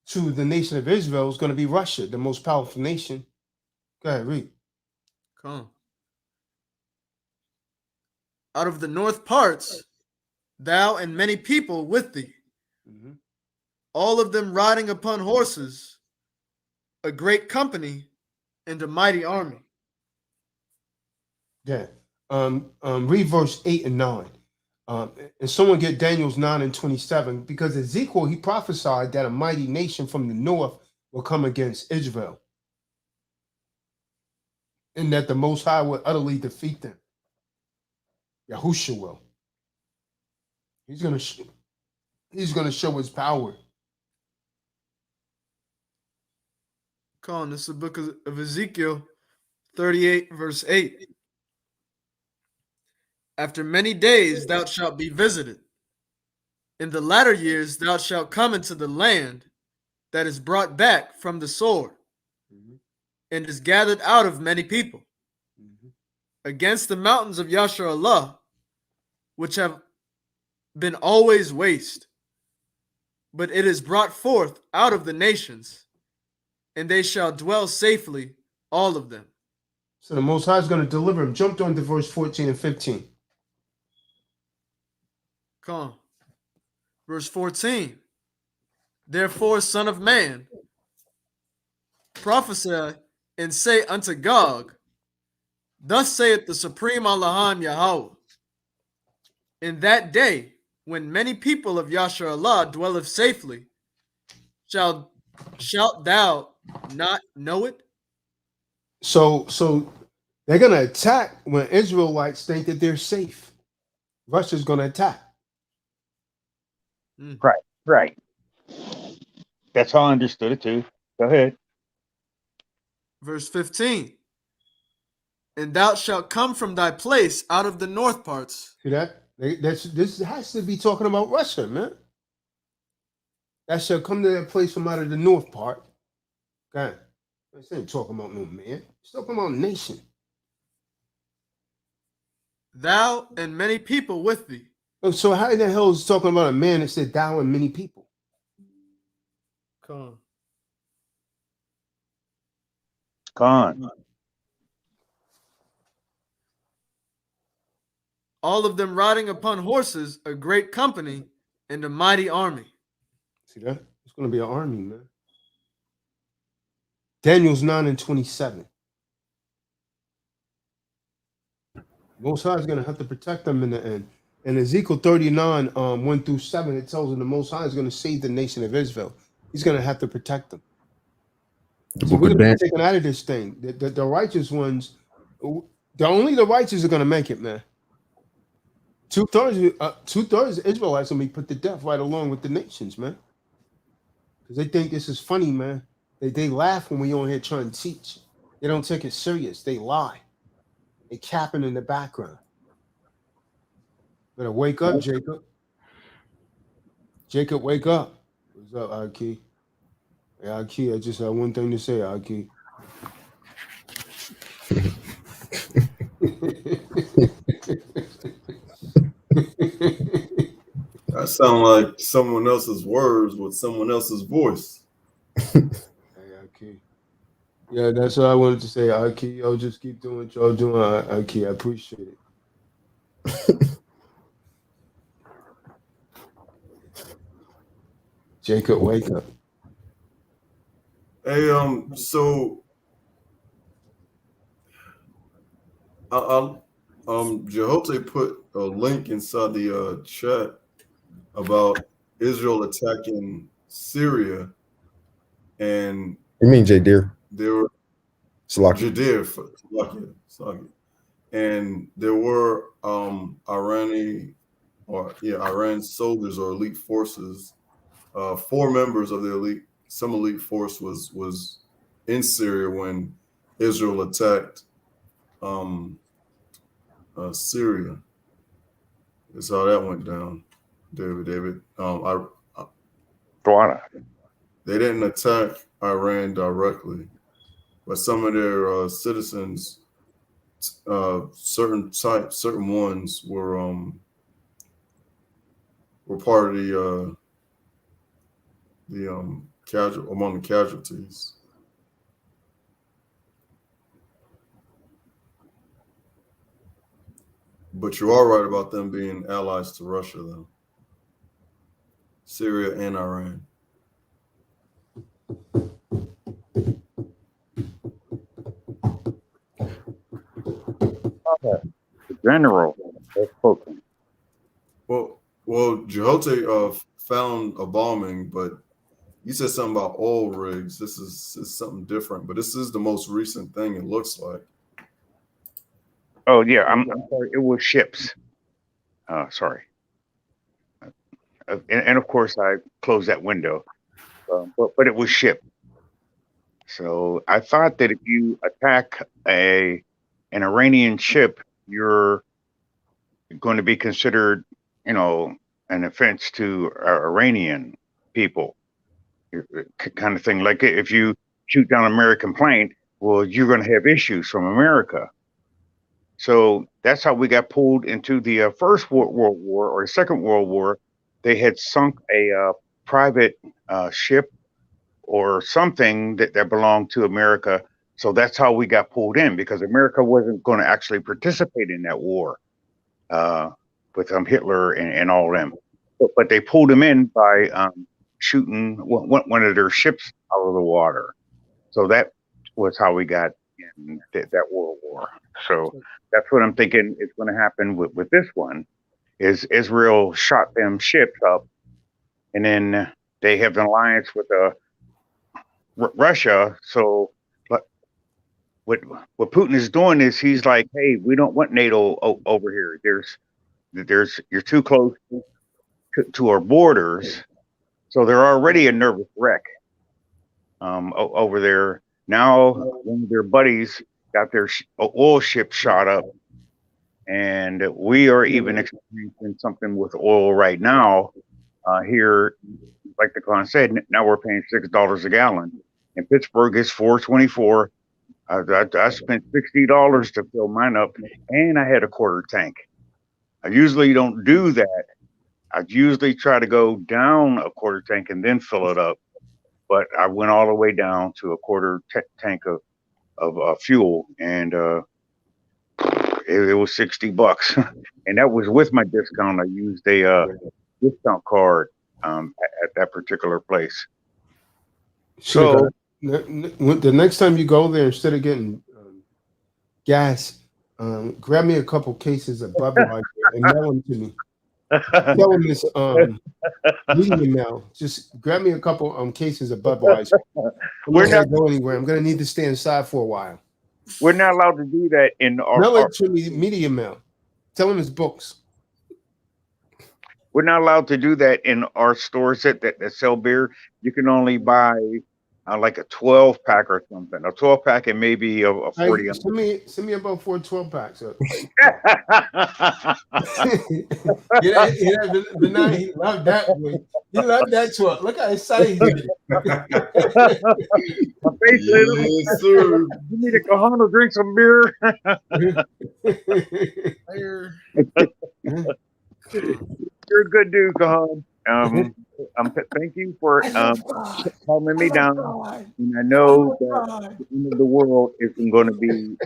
to the nation of Israel is going to be Russia, the most powerful nation. Go ahead, read. Come. Out of the north parts, thou and many people with thee, all of them riding upon horses, a great company and a mighty army. Yeah. Read verse 8 and 9. And someone get Daniel's 9 and 27, because Ezekiel, he prophesied that a mighty nation from the north will come against Israel, and that the Most High will utterly defeat them. Yahushua will. He's gonna show his power. Colin, this is the book of Ezekiel 38, verse 8. After many days thou shalt be visited. In the latter years thou shalt come into the land that is brought back from the sword, and is gathered out of many people, against the mountains of Yasher Allah, which have been always waste. But it is brought forth out of the nations, and they shall dwell safely, all of them. So the Most High is going to deliver him. Jumped on to verse 14 and 15. Come on. Verse 14. Therefore, son of man, prophesy and say unto Gog, thus saith the supreme Allahim Yahweh, in that day, when many people of Yasher Allah dwelleth safely, shalt thou not know it? So they're going to attack when Israelites think that they're safe. Russia's going to attack. Right. That's how I understood it too. Go ahead. Verse 15. And thou shalt come from thy place out of the north parts. See that? This has to be talking about Russia, man. That shall come to that place from out of the north part. God, this ain't talking about no man. It's talking about nation. Thou and many people with thee. So how in the hell is it talking about a man that said thou and many people? Come on. All of them riding upon horses, a great company, and a mighty army. See that? It's going to be an army, man. Daniel's 9 and 27. Most High is going to have to protect them in the end. In Ezekiel 39, 1 through 7, it tells them the Most High is going to save the nation of Israel. He's going to have to protect them. So we're going to be taken out of this thing. The righteous ones, only the righteous are going to make it, man. Two-thirds of Israelites will be put to death right along with the nations, man. Because they think this is funny, man. They laugh when we on here trying to teach. They don't take it serious. They lie. They capping in the background. Better wake up, Jacob. Jacob, wake up. What's up, Aki? Hey, Aki, I just had one thing to say, Aki. That sound like someone else's words with someone else's voice. Hey, Aki. Yeah, that's what I wanted to say, Aki. Yo, just keep doing what y'all doing, Aki. I appreciate it. Jacob, wake up. Hey, so Jehote put a link inside the chat about Israel attacking Syria, and you mean Jadir? There were Jadir, and there were Iran soldiers or elite forces. 4 members of the some elite force was in Syria when Israel attacked Syria. That's how that went down, David. They didn't attack Iran directly, but some of their citizens, certain ones were part of the among the casualties. But you are right about them being allies to Russia, though. Syria and Iran. Okay. General has spoken. Well, Jehote found a bombing, but you said something about oil rigs. This is something different, but this is the most recent thing. It looks like. Oh yeah, I'm sorry. It was ships. Sorry. And of course I closed that window, but it was ships. So I thought that if you attack an Iranian ship, you're going to be considered, an offense to Iranian people, kind of thing. Like if you shoot down an American plane, well, you're going to have issues from America. So that's how we got pulled into the First World War or the Second World War. They had sunk a private ship or something that belonged to America. So that's how we got pulled in, because America wasn't going to actually participate in that war with Hitler and all of them. But they pulled them in by shooting one of their ships out of the water. So that was how we got in that World War. So that's what I'm thinking is going to happen with this one, is Israel shot them ships up, and then they have an alliance with Russia. So what Putin is doing is he's like, hey, we don't want NATO over here. You're too close to our borders. So they're already a nervous wreck over there. Now one of their buddies got their oil ship shot up, and we are even experiencing something with oil right now here. Like the Khan said, now we're paying $6 a gallon. In Pittsburgh, it's $4.24. I spent $60 to fill mine up, and I had a quarter tank. I usually don't do that. I usually try to go down a quarter tank and then fill it up. But I went all the way down to a quarter tank of fuel, and it was $60, and that was with my discount. I used a discount card at that particular place. So the next time you go there, instead of getting gas, grab me a couple cases of Budweiser and mail them to me. Tell them this medium now. Just grab me a couple cases of Budweiser. We're not going anywhere. I'm going to need to stay inside for a while. We're not allowed to do that in our. Mail it to me, medium mail. Tell them it's books. We're not allowed to do that in our stores that sell beer. You can only buy like a 12-pack or something. A 12-pack and maybe a 40. Send me about 4 12-packs. Benai, he loved that one. He loved that 12. Look how excited he is. My face Yes, sir. You need a Cajon to drink some beer. You're a good dude, Cajon. Thank you for calming me down. And I know that the end of the world isn't going to be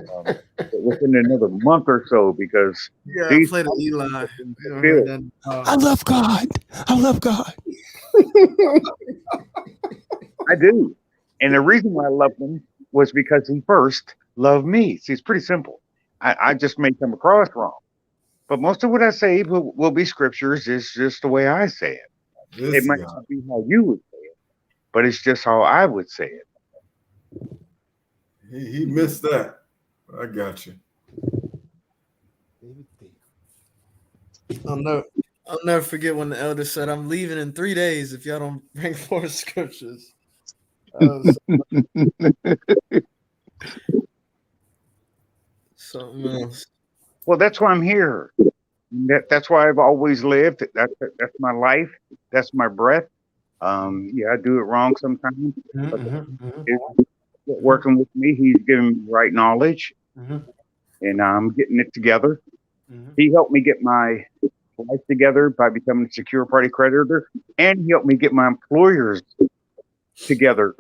within another month or so, because I played Eli. I love God. I love God. I do. And the reason why I love him was because he first loved me. See, it's pretty simple. I just may come across wrong, but most of what I say will be scriptures. It's just the way I say it. It might not be how you would say it, but it's just how I would say it. He missed that. I got you. I'll never forget when the elder said, "I'm leaving in 3 days if y'all don't bring forth scriptures." Something else. Well, that's why I'm here. That's why I've always lived. That's my life. That's my breath. Yeah, I do it wrong sometimes. Working with me, he's giving me the right knowledge, and I'm getting it together. He helped me get my life together by becoming a secure party creditor, and he helped me get my employers together.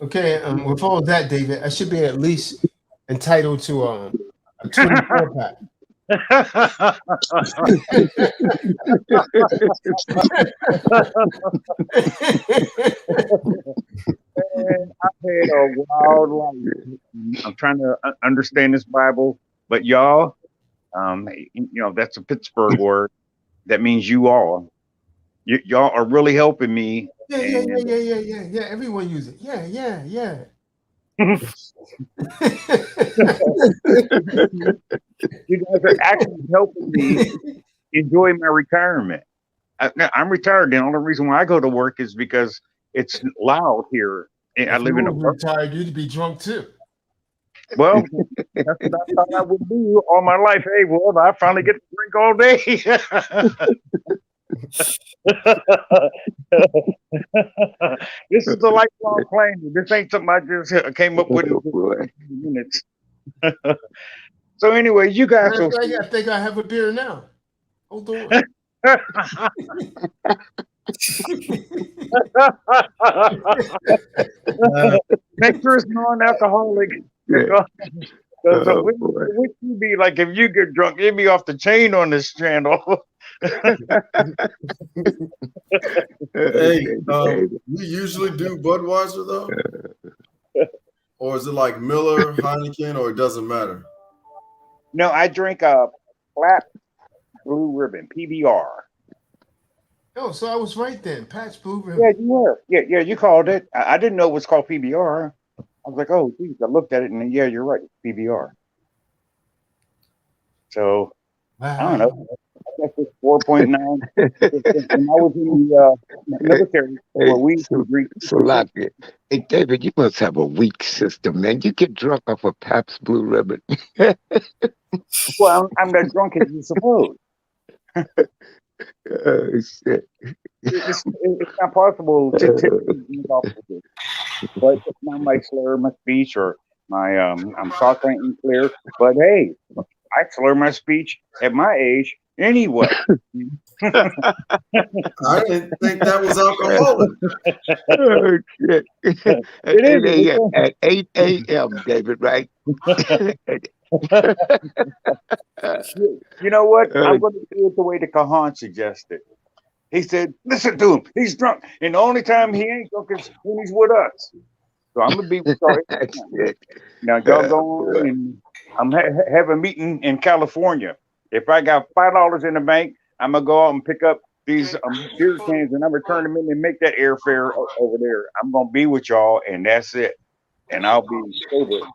Okay, with all of that, David, I should be at least entitled to a 24-pack. I've had a wild life. I'm trying to understand this Bible, but y'all, That's a Pittsburgh word. That means you all. Y'all are really helping me. Yeah. Everyone use it. Yeah. You guys are actually helping me enjoy my retirement. I'm retired. The only reason why I go to work is because it's loud here. I live in a retired, you'd be drunk too. Well, that's what I thought I would do all my life. Hey, well, I finally get to drink all day. This is a lifelong plan. This ain't something I just came up with in 15 minutes. So anyway, you guys I think I have a beer now. Hold on. Make sure it's non-alcoholic. So what you be like if you get drunk? You'd be off the chain on this channel. Hey, we usually do Budweiser though, or is it like Miller, Heineken, or it doesn't matter? No, I drink a flat blue ribbon PBR. Oh, so I was right then. Patch Blue Ribbon. Yeah, you were. Yeah, you called it. I didn't know it was called PBR. I was like, oh, geez. I looked at it and yeah, you're right. It's PBR. So, wow. I don't know. I guess it's 4.9. When I was in the military, where we used to drink. Hey, David, you must have a weak system, man. You get drunk off of Pabst Blue Ribbon. Well, I'm not drunk as you suppose. Oh, shit. It's not possible to drink off of it. But I might slur my speech or I'm talk ain't clear. But hey, I slur my speech at my age anyway. I didn't think that was alcoholic. Oh, shit. It is. At 8 a.m., David, right? You know what? I'm going to do it the way the Kahan suggested. He said, listen to him. He's drunk. And the only time he ain't drunk is when he's with us. So I'm going to be with y'all. Now, y'all go on and I'm have a meeting in California. If I got $5 in the bank, I'm going to go out and pick up these beer cans and I'm going to turn them in and make that airfare over there. I'm going to be with y'all and that's it. And I'll be sober.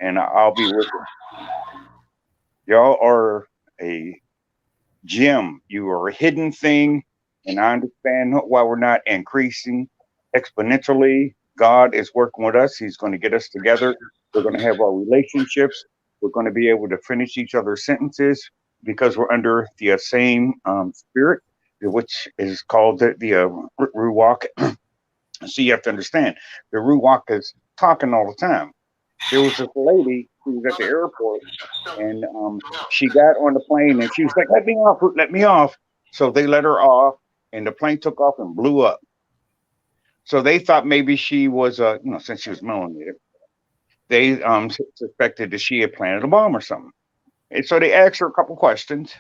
And I'll be with you. Y'all are a gem. You are a hidden thing. And I understand why we're not increasing exponentially. God is working with us. He's going to get us together. We're going to have our relationships. We're going to be able to finish each other's sentences because we're under the same spirit, which is called the Ruach. So you have to understand, the Ruach is talking all the time. There was this lady who was at the airport, and she got on the plane, and she was like, let me off. So they let her off, and the plane took off and blew up. So they thought maybe she was, since she was melanated, they suspected that she had planted a bomb or something. And so they asked her a couple questions.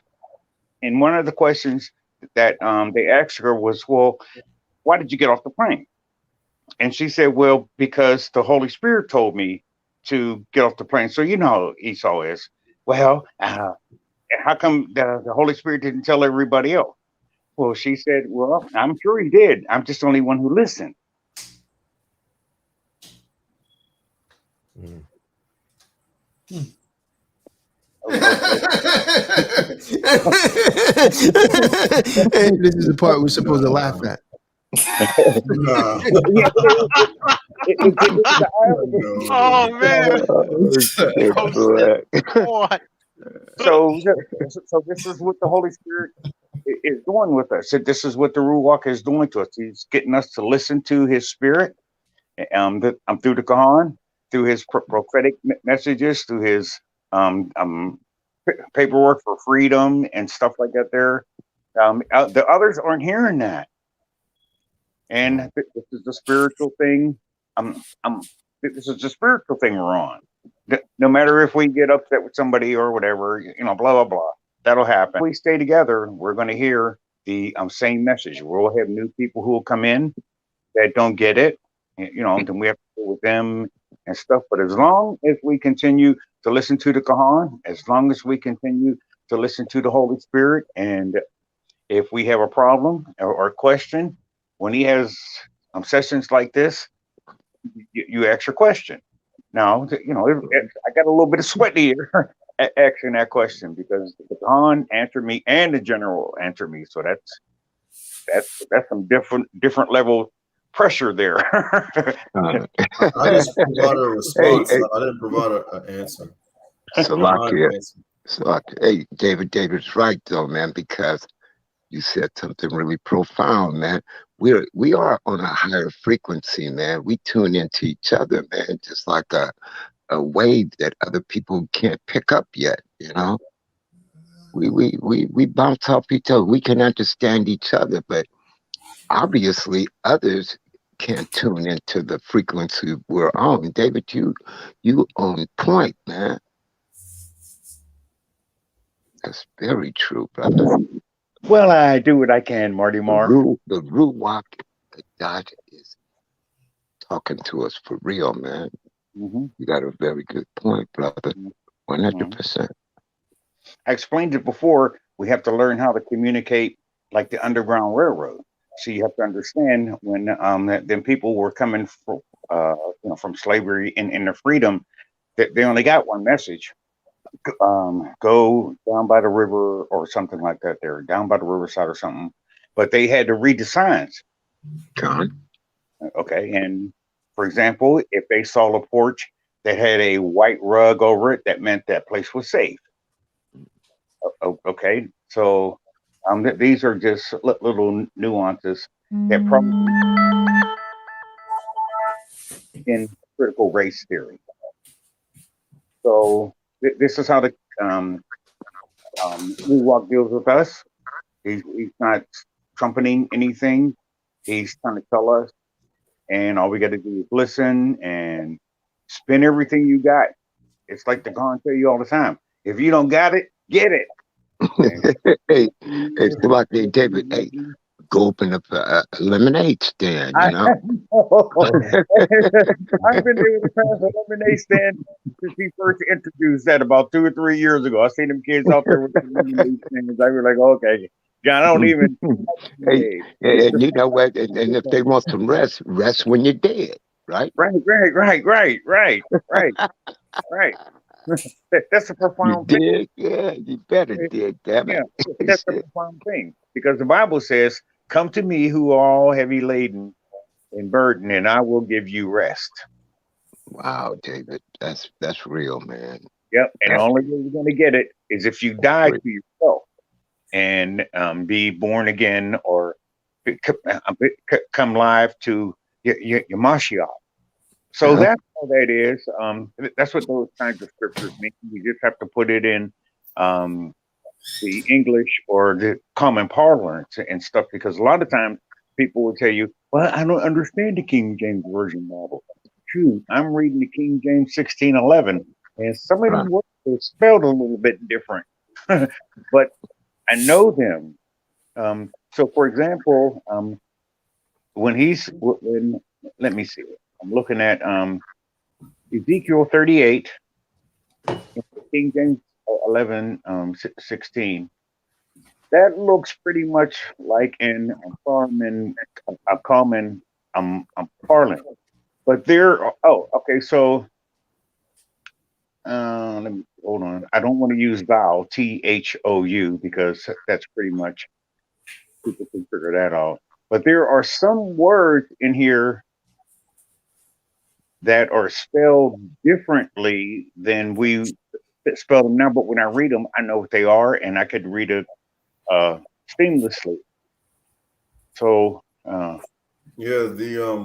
And one of the questions that they asked her was, well, why did you get off the plane? And she said, well, because the Holy Spirit told me to get off the plane. So you know how Esau is. Well, how come the Holy Spirit didn't tell everybody else? Well, she said, well, I'm sure he did. I'm just the only one who listened. This is the part we're supposed to laugh at. Oh man! So this is what the Holy Spirit is doing with us. This is what the Ruach is doing to us. He's getting us to listen to His Spirit. Through the Quran, through His prophetic messages, through His paperwork for freedom and stuff like that. The others aren't hearing that. And this is the spiritual thing. This is the spiritual thing we're on. No matter if we get upset with somebody or whatever, blah, blah, blah. That'll happen. If we stay together, we're going to hear the same message. We'll have new people who will come in that don't get it. Then we have to deal with them and stuff. But as long as we continue to listen to the Quran, as long as we continue to listen to the Holy Spirit. And if we have a problem or question, when he has sessions like this, you ask your question. Now, I got a little bit of sweat here asking that question, because the Quran answered me and the general answered me. So that's some different level pressure there. I just provided a response. I didn't provide an answer. Hey, David's right though, man, because you said something really profound, man. We are on a higher frequency, man. We tune into each other, man, just like a wave that other people can't pick up yet, We bounce off each other. We can understand each other, but obviously others can't tune into the frequency we're on. David, you on point, man. That's very true, brother. Well, I do what I can, Marty Mark. The Ruach God is talking to us for real, man. Mm-hmm. You got a very good point, brother. 100%. I explained it before. We have to learn how to communicate like the Underground Railroad. So you have to understand when then people were coming from slavery and their freedom, that they only got one message. Go down by the river or something like that. They're down by the riverside or something. But they had to read the signs. Okay. And for example, if they saw a porch that had a white rug over it, that meant that place was safe. Okay. So these are just little nuances that probably in critical race theory. So this is how the Ruach deals with us. He's not trumpeting anything. He's trying to tell us, and all we got to do is listen and spin everything you got. It's like the Quran tell you all the time. If you don't got it, get it. Hey, David, hey, go open up a lemonade stand, I've been able to pass a lemonade stand since he first introduced that about 2 or 3 years ago. I seen them kids out there with the lemonade stands. I was like, okay, John, I don't even. Hey, and you know what? And if they want some rest when you're dead, right? Right. That's a profound thing. Yeah, you better dig, damn it. Yeah, that's a profound thing, because the Bible says, "Come to me who are all heavy laden and burdened, and I will give you rest." Wow, David, that's real, man. Yep, and the only way you're going to get it is if you die to yourself and be born again, or come live to your Mashiach. So that's all that is. That's what those kinds of scriptures mean. You just have to put it in the English or the common parlance and stuff, because a lot of times people will tell you, well, I don't understand the King James Version Bible. Shoot, I'm reading the King James 1611, and some of them words are spelled a little bit different, but I know them. So, for example, when let me see. I'm looking at Ezekiel 38, King James 11:16. That looks pretty much like in a common parlance. But okay. So let me hold on. I don't want to use thou, thou, because that's pretty much, people can figure that out. But there are some words in here that are spelled differently than we spell them now, but when I read them, I know what they are, and I could read it seamlessly. So David, the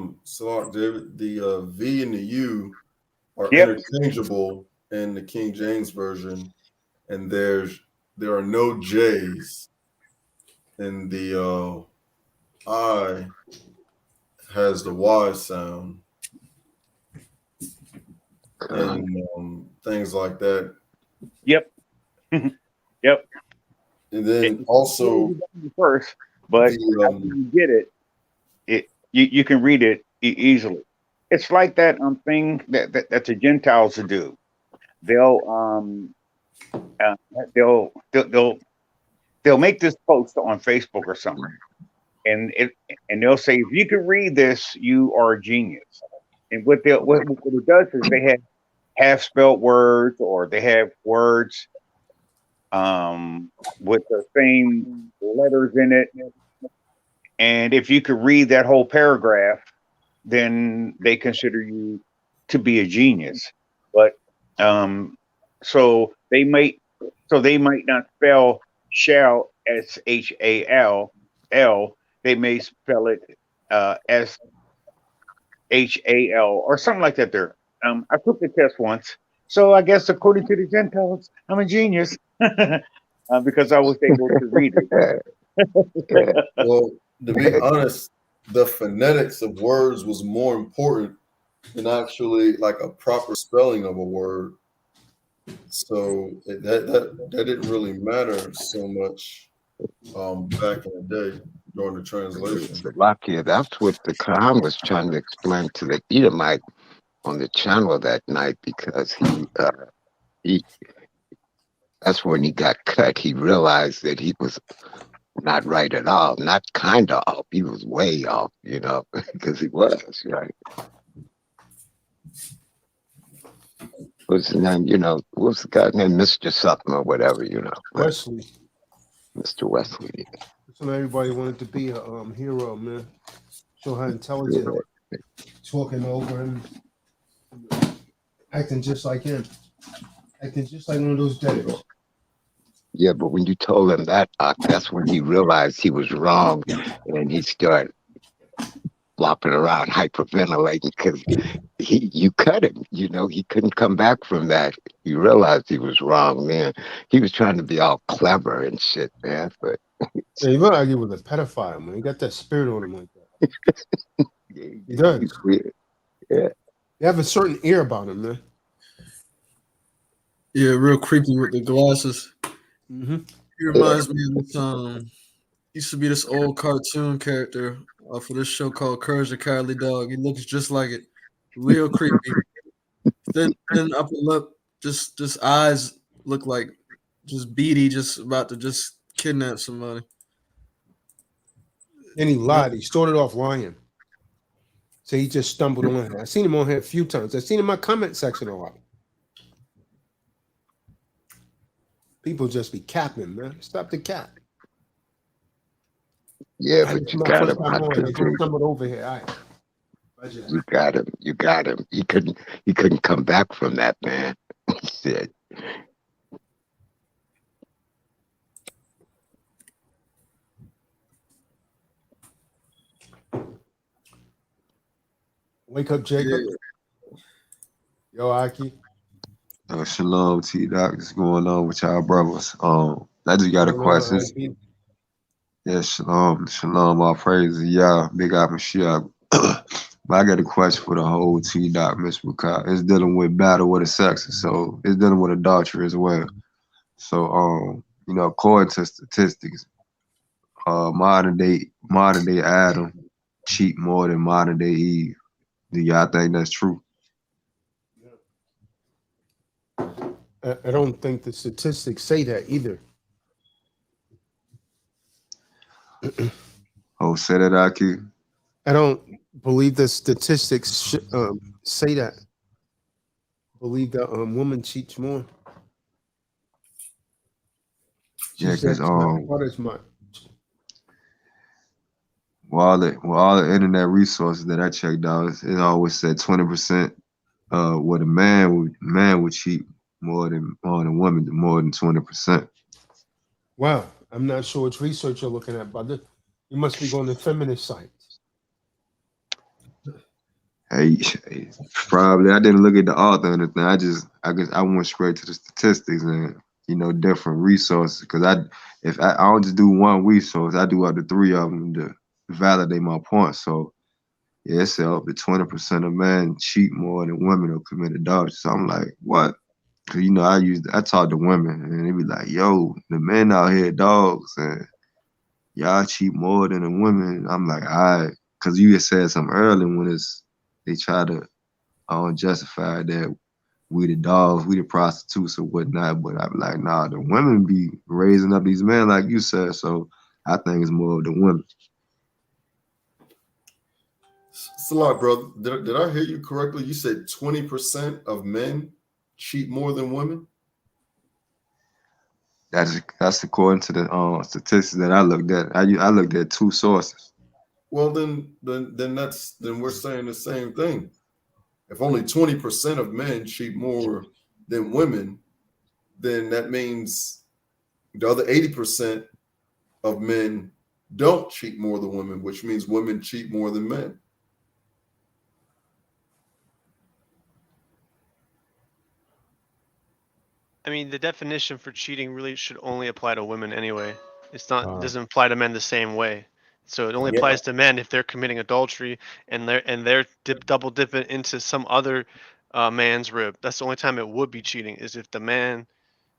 V and the U are interchangeable in the King James Version, and there are no J's, and the I has the Y sound. And things like that. Yep. And then also first, but after you get it, you can read it easily. It's like that thing that the Gentiles do. they'll they'll make this post on Facebook or something, and they'll say, if you can read this, you are a genius. And what it does is they have half-spelled words, or they have words with the same letters in it. And if you could read that whole paragraph, then they consider you to be a genius. But so they might not spell shall shall. They may spell it shal or something like that. There, I took the test once, so I guess according to the Gentiles, I'm a genius because I was able to read it. Well, to be honest, the phonetics of words was more important than actually like a proper spelling of a word. So that didn't really matter so much back in the day during the translation. Lucky, that's what the Quran was trying to explain to the Edomite on the channel that night, because he that's when he got cut. He realized that he was not right at all, not kind of off. He was way off, because he was, right? What's his name? What's the guy's name? Mr. something or whatever, Wesley. Mr. Wesley. That's when everybody wanted to be a hero, man. Show how intelligent, talking over him, acting just like him, acting just like one of those devils. Yeah, but when you told him that, that's when he realized he was wrong, and he started flopping around, hyperventilating, because you cut him. He couldn't come back from that. He realized he was wrong, man. He was trying to be all clever and shit, man. But yeah, he looked like he was a pedophile, man. He got that spirit on him like that. He does. He's weird. Yeah. You have a certain ear about him, man. Yeah, real creepy with the glasses. Mm-hmm. He reminds me of this. Used to be this old cartoon character for this show called Courage the Cowardly Dog. He looks just like it. Real creepy. Then upper lip, just eyes look like just beady, just about to just kidnap somebody. And he lied. He started off lying. So he just stumbled on here. I've seen him on here a few times. I've seen him in my comment section a lot. People just be capping, man. Stop the cap. Yeah, but you got him. Over here. All right. You got him. You got him. He couldn't come back from that, man. He said. Wake up, Jacob. Yo, Aki. Shalom, T-Doc. What's going on with y'all brothers? I just got a question. Yeah, shalom, all praises. Yeah, big up and shit. But I got a question for the whole T-Doc, Miss McCall. It's dealing with battle with the sexes, so it's dealing with adultery as well. So, according to statistics, modern day Adam cheat more than modern day Eve. Do y'all think that's true? I don't think the statistics say that either. Say that, Aki. I don't believe the statistics say that. I believe that woman cheats more. Yeah, because all the internet resources that I checked out, it always said 20% what a man would cheat more than women, more than 20%. Wow, I'm not sure which research you're looking at, brother. You must be going to feminist sites. Hey, probably I didn't look at the author or anything. I guess I went straight to the statistics and different resources, because if I don't just do one resource, I do up to 3 of them to validate my point. So yeah, it said up to 20% of men cheat more than women or commit adultery. So I'm like, what? Cause I talk to women and they be like, yo, the men out here dogs and y'all cheat more than the women. I'm like, all right, cause you had said something earlier when they try to justify that we the dogs, we the prostitutes or whatnot. But I be like, nah, the women be raising up these men like you said. So I think it's more of the women. It's a lot, brother. Did I hear you correctly? You said 20% of men cheat more than women? That's according to the statistics that I looked at. I looked at two sources. Well, then we're saying the same thing. If only 20% of men cheat more than women, then that means the other 80% of men don't cheat more than women, which means women cheat more than men. I mean, the definition for cheating really should only apply to women anyway. It doesn't apply to men the same way. So it only Yeah. applies to men if they're committing adultery and they're double dipping into some other man's rib. That's the only time it would be cheating, is if the man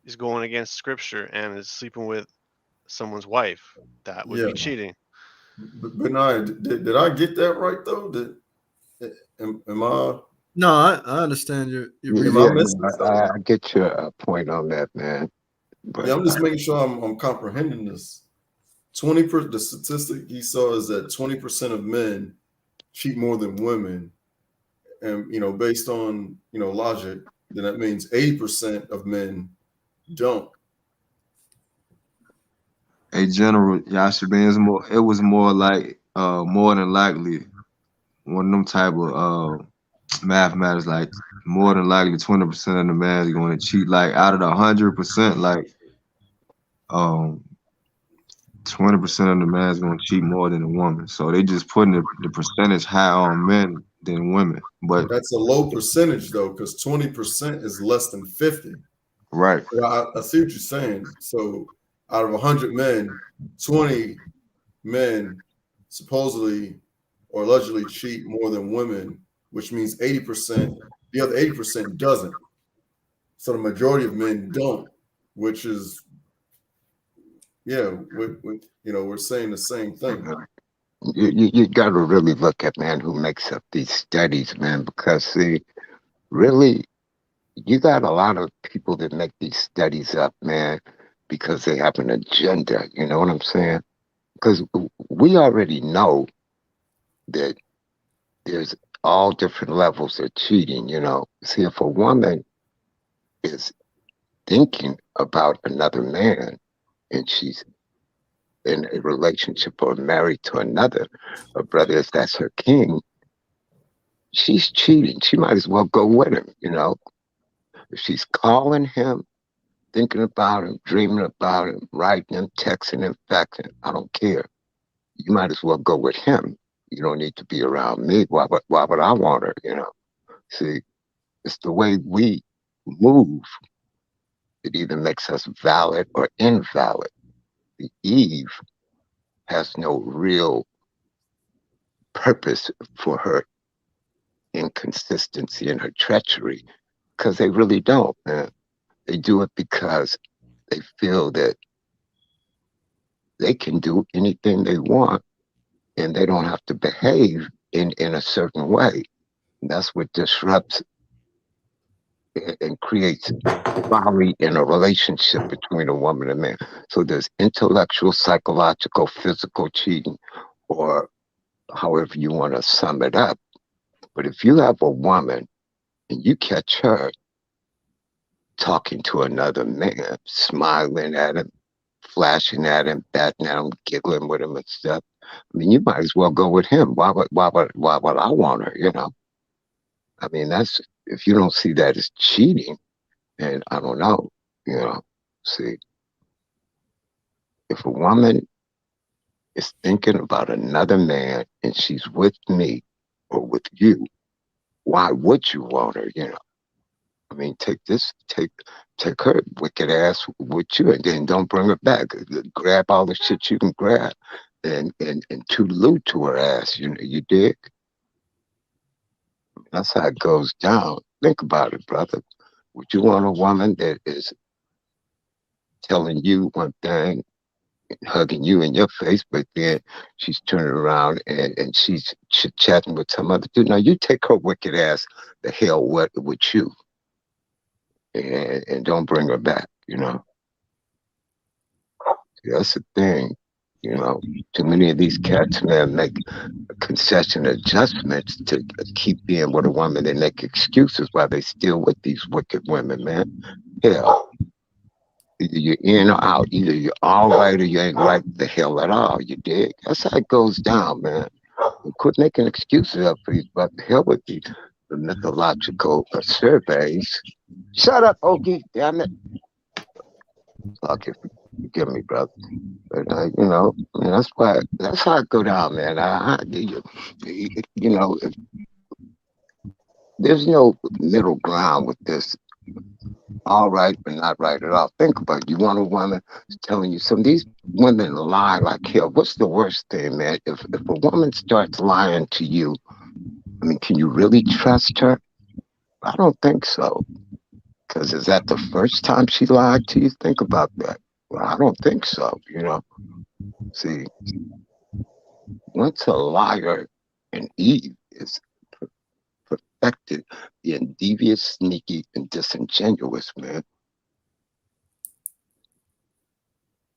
is going against scripture and is sleeping with someone's wife. That would be cheating. But no, did I get that right though? Am I? No, I understand your I get your point on that, man. But yeah, I'm just making sure I'm comprehending this. The statistic he saw is that 20% of men cheat more than women, and based on logic, then that means 80% of men don't. A general, Yasha, it was more like more than likely one of them type of mathematics, like more than likely 20% of the man is going to cheat. Like out of the 100%, like 20% of the man is going to cheat more than a woman. So they just putting the percentage higher on men than women. But that's a low percentage though, because 20% is less than 50. Right. I see what you're saying. So out of 100 men, 20 men supposedly or allegedly cheat more than women, which means 80%. The other 80% doesn't. So the majority of men don't, which is, we're saying the same thing. You got to really look at, man, who makes up these studies, man, because see, really, you got a lot of people that make these studies up, man, because they have an agenda. You know what I'm saying? Because we already know that there's all different levels of cheating. See, if a woman is thinking about another man and she's in a relationship or married to another, or brother, if that's her king, she's cheating. She might as well go with him. If she's calling him, thinking about him, dreaming about him, writing him, texting him, faxing, I don't care. You might as well go with him. You don't need to be around me. Why would I want her? See, it's the way we move. It either makes us valid or invalid. The Eve has no real purpose for her inconsistency and her treachery, because they really don't, man. They do it because they feel that they can do anything they want and they don't have to behave in a certain way. And that's what disrupts and creates folly in a relationship between a woman and man. So there's intellectual, psychological, physical cheating, or however you want to sum it up. But if you have a woman and you catch her talking to another man, smiling at him, flashing at him, batting at him, giggling with him and stuff, I mean, you might as well go with him. Why would I want her? I mean, that's, if you don't see that as cheating, and I don't know, see, if a woman is thinking about another man and she's with me or with you, why would you want her? I mean, take her wicked ass with you, and then don't bring her back. Grab all the shit you can grab, and toodaloo to her ass. You dig? That's how it goes down. Think about it, brother. Would you want a woman that is telling you one thing, hugging you in your face, but then she's turning around and she's chit-chatting with some other dude? Now, you take her wicked ass the hell with you. and don't bring her back, you know. That's the thing, you know. Too many of these cats, man, make concession adjustments to keep being with a woman. They make excuses why they still with these wicked women, man. Hell, either you're in or out. Either you're all right or you ain't right the hell at all. You dig? That's how it goes down, man. Quit making excuses up for these, but the hell with the mythological surveys. Shut up, Okie. Damn it. Fuck it. Forgive me, brother. But you know, that's how it go down, man. You know, there's no middle ground with this. All right, but not right at all. Think about it. You want a woman telling you some. These women lie like hell. What's the worst thing, man? If a woman starts lying to you, I mean, can you really trust her? I don't think so. Because is that the first time she lied to you? Think about that. Well, I don't think so. You know, see, once a liar and Eve is perfected, being devious, sneaky, and disingenuous, man.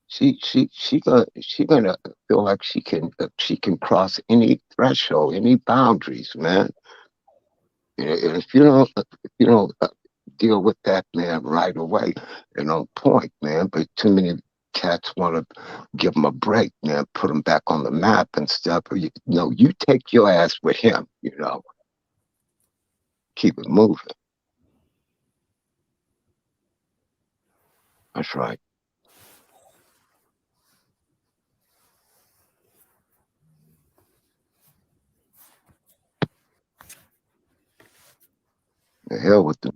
She gonna feel like she can cross any threshold, any boundaries, man. And if you don't deal with that, man, right away and on point, man. But too many cats want to give them a break, man, put them back on the map and stuff. Or you know, you take your ass with him, you know, keep it moving. That's right. The hell with them.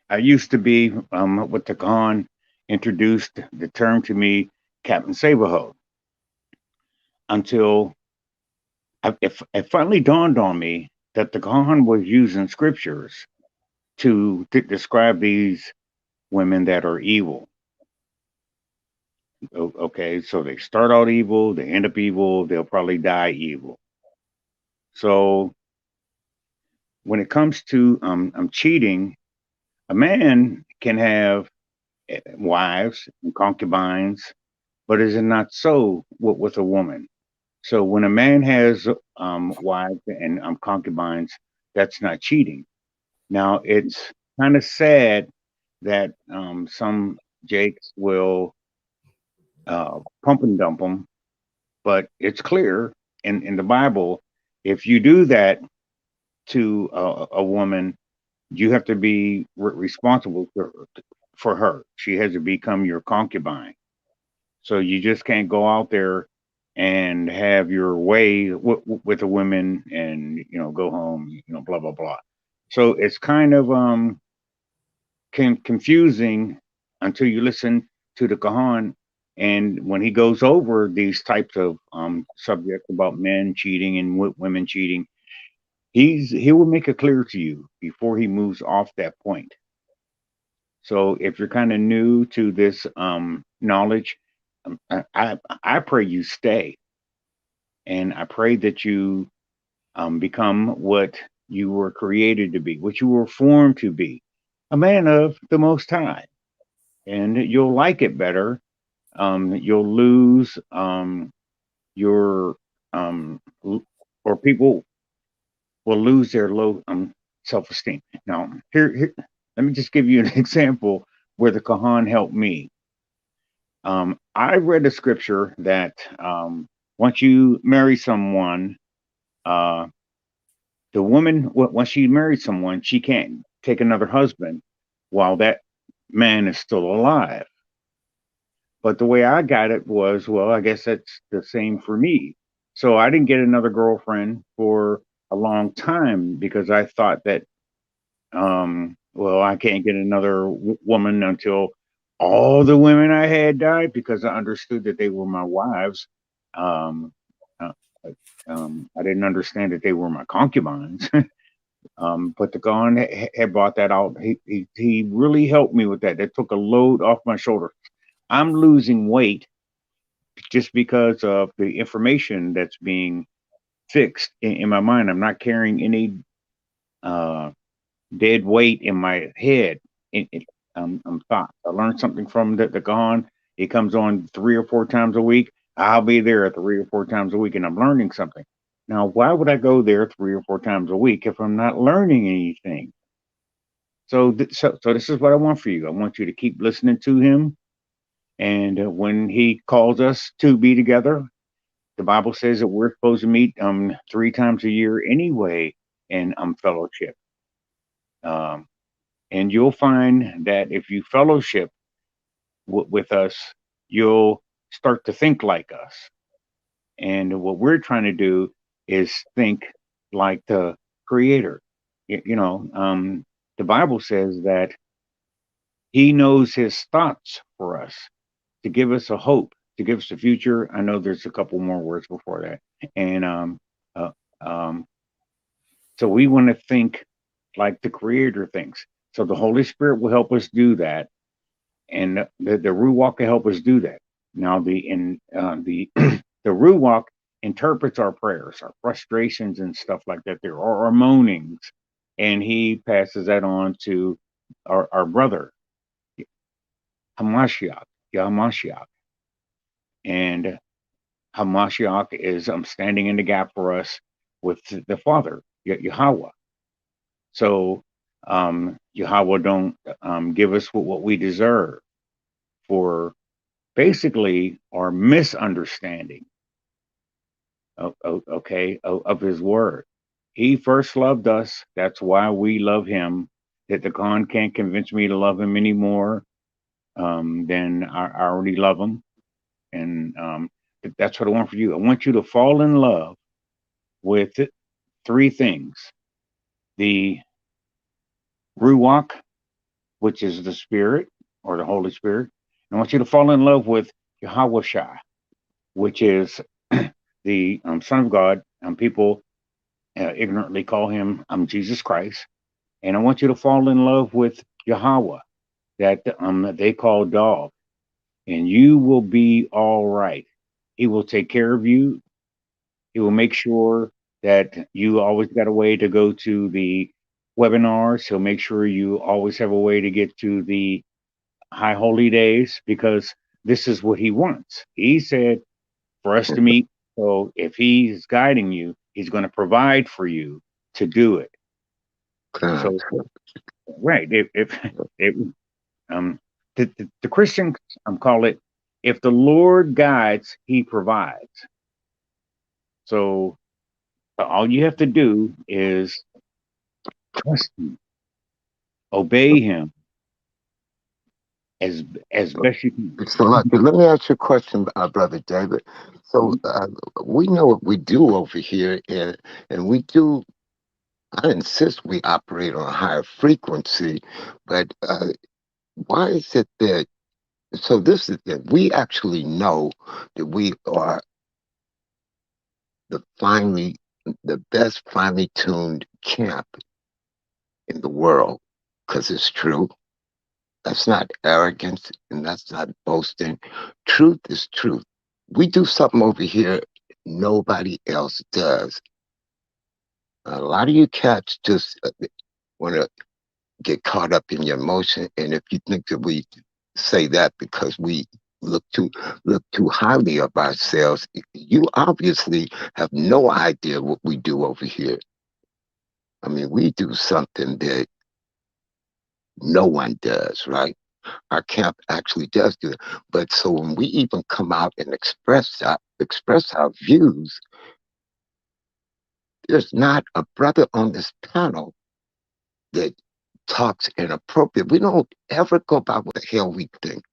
I used to be with the Khan introduced the term to me, Captain Saberho, until it finally dawned on me that the Khan was using scriptures to describe these women that are evil. Okay, so they start out evil, they end up evil, they'll probably die evil. So when it comes to cheating, a man can have wives and concubines, but is it not so with a woman? So when a man has wives and concubines, that's not cheating. Now it's kind of sad that some jakes will pump and dump them, but it's clear in the Bible, if you do that to a woman, you have to be responsible for her. She has to become your concubine. So you just can't go out there and have your way with the women and, you know, go home, you know, blah, blah, blah. So it's kind of confusing until you listen to the Kahan. And when he goes over these types of subjects about men cheating and women cheating, he will make it clear to you before he moves off that point. So if you're kind of new to this knowledge, I pray you stay, and I pray that you become what you were created to be, what you were formed to be, a man of the Most High, and you'll like it better. You'll lose your or people will lose their low self-esteem. Now, here, let me just give you an example where the Kahan helped me. I read a scripture that once you marry someone, the woman, once she marries someone, she can't take another husband while that man is still alive. But the way I got it was, well, I guess that's the same for me. So I didn't get another girlfriend for a long time because I thought that, well, I can't get another woman until all the women I had died, because I understood that they were my wives. Um, I didn't understand that they were my concubines. But the Gon had brought that out. He really helped me with that. That took a load off my shoulder. I'm losing weight just because of the information that's being fixed in my mind. I'm not carrying any dead weight in my head. I'm thought. I learned something from the Gon. He comes on 3 or 4 times a week. I'll be there 3 or 4 times a week, and I'm learning something. Now, why would I go there 3 or 4 times a week if I'm not learning anything? So this is what I want for you. I want you to keep listening to him, and when he calls us to be together, the Bible says that we're supposed to meet 3 times a year anyway in fellowship. And you'll find that if you fellowship with us, you'll start to think like us. And what we're trying to do is think like the Creator. The Bible says that He knows His thoughts for us to give us a hope, to give us a future. I know there's a couple more words before that. And so we want to think like the Creator thinks. So the Holy Spirit will help us do that, and the Ruach will help us do that. Now the Ruach interprets our prayers, our frustrations, and stuff like that. There are our moanings, and he passes that on to our brother Hamashiach, Yamashiach, and Hamashiach is standing in the gap for us with the Father, Yahweh. So Yahweh don't give us what we deserve for basically our misunderstanding of his word. He first loved us. That's why we love him. That the Khan can't convince me to love him anymore than I already love him. And that's what I want for you. I want you to fall in love with 3 things. The Ruach, which is the Spirit or the Holy Spirit. I want you to fall in love with Yahweh Shai, which is the Son of God. People ignorantly call him Jesus Christ. And I want you to fall in love with Yahweh, that they call dog. And you will be all right. He will take care of you. He will make sure that you always got a way to go to the webinars. He'll make sure you always have a way to get to the high holy days, because this is what he wants. He said for us to meet. So if he's guiding you, he's going to provide for you to do it. So, right. The Christians call it, if the Lord guides, he provides. So all you have to do is trust him, obey him as best you can. So let me ask you a question, Brother David. So we know what we do over here, and we do. I insist we operate on a higher frequency, but why is it that? So this is that we actually know that we are the best finely tuned camp in the world, because it's true. That's not arrogance, and that's not boasting. Truth is truth. We do something over here nobody else does. A lot of you cats just want to get caught up in your emotion, and if you think that we say that because we look too highly of ourselves, you obviously have no idea what we do over here. I mean, we do something that no one does, right? Our camp actually does do it. But so when we even come out and express our views, there's not a brother on this panel that talks inappropriate. We don't ever go by what the hell we think.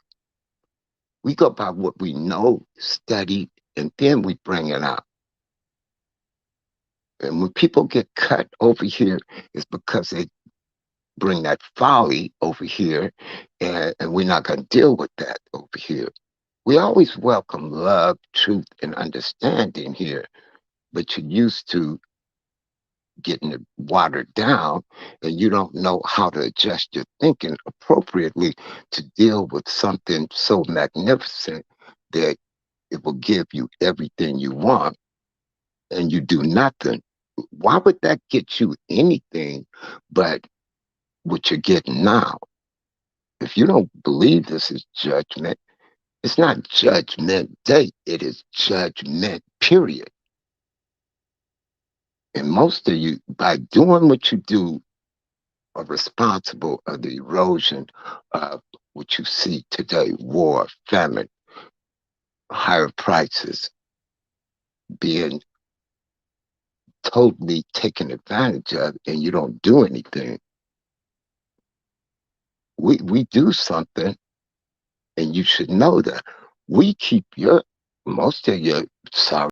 We go by what we know, study, and then we bring it out. And when people get cut over here, it's because they bring that folly over here, and we're not going to deal with that over here. We always welcome love, truth, and understanding here, but you're used to getting it watered down, and you don't know how to adjust your thinking appropriately to deal with something so magnificent that it will give you everything you want, and you do nothing. Why would that get you anything but what you're getting now? If you don't believe this is judgment, it's not judgment day, it is judgment period. And most of you, by doing what you do, are responsible of the erosion of what you see today: war, famine, higher prices, being totally taken advantage of, and you don't do anything. We do something, and you should know that. We keep most of your sorry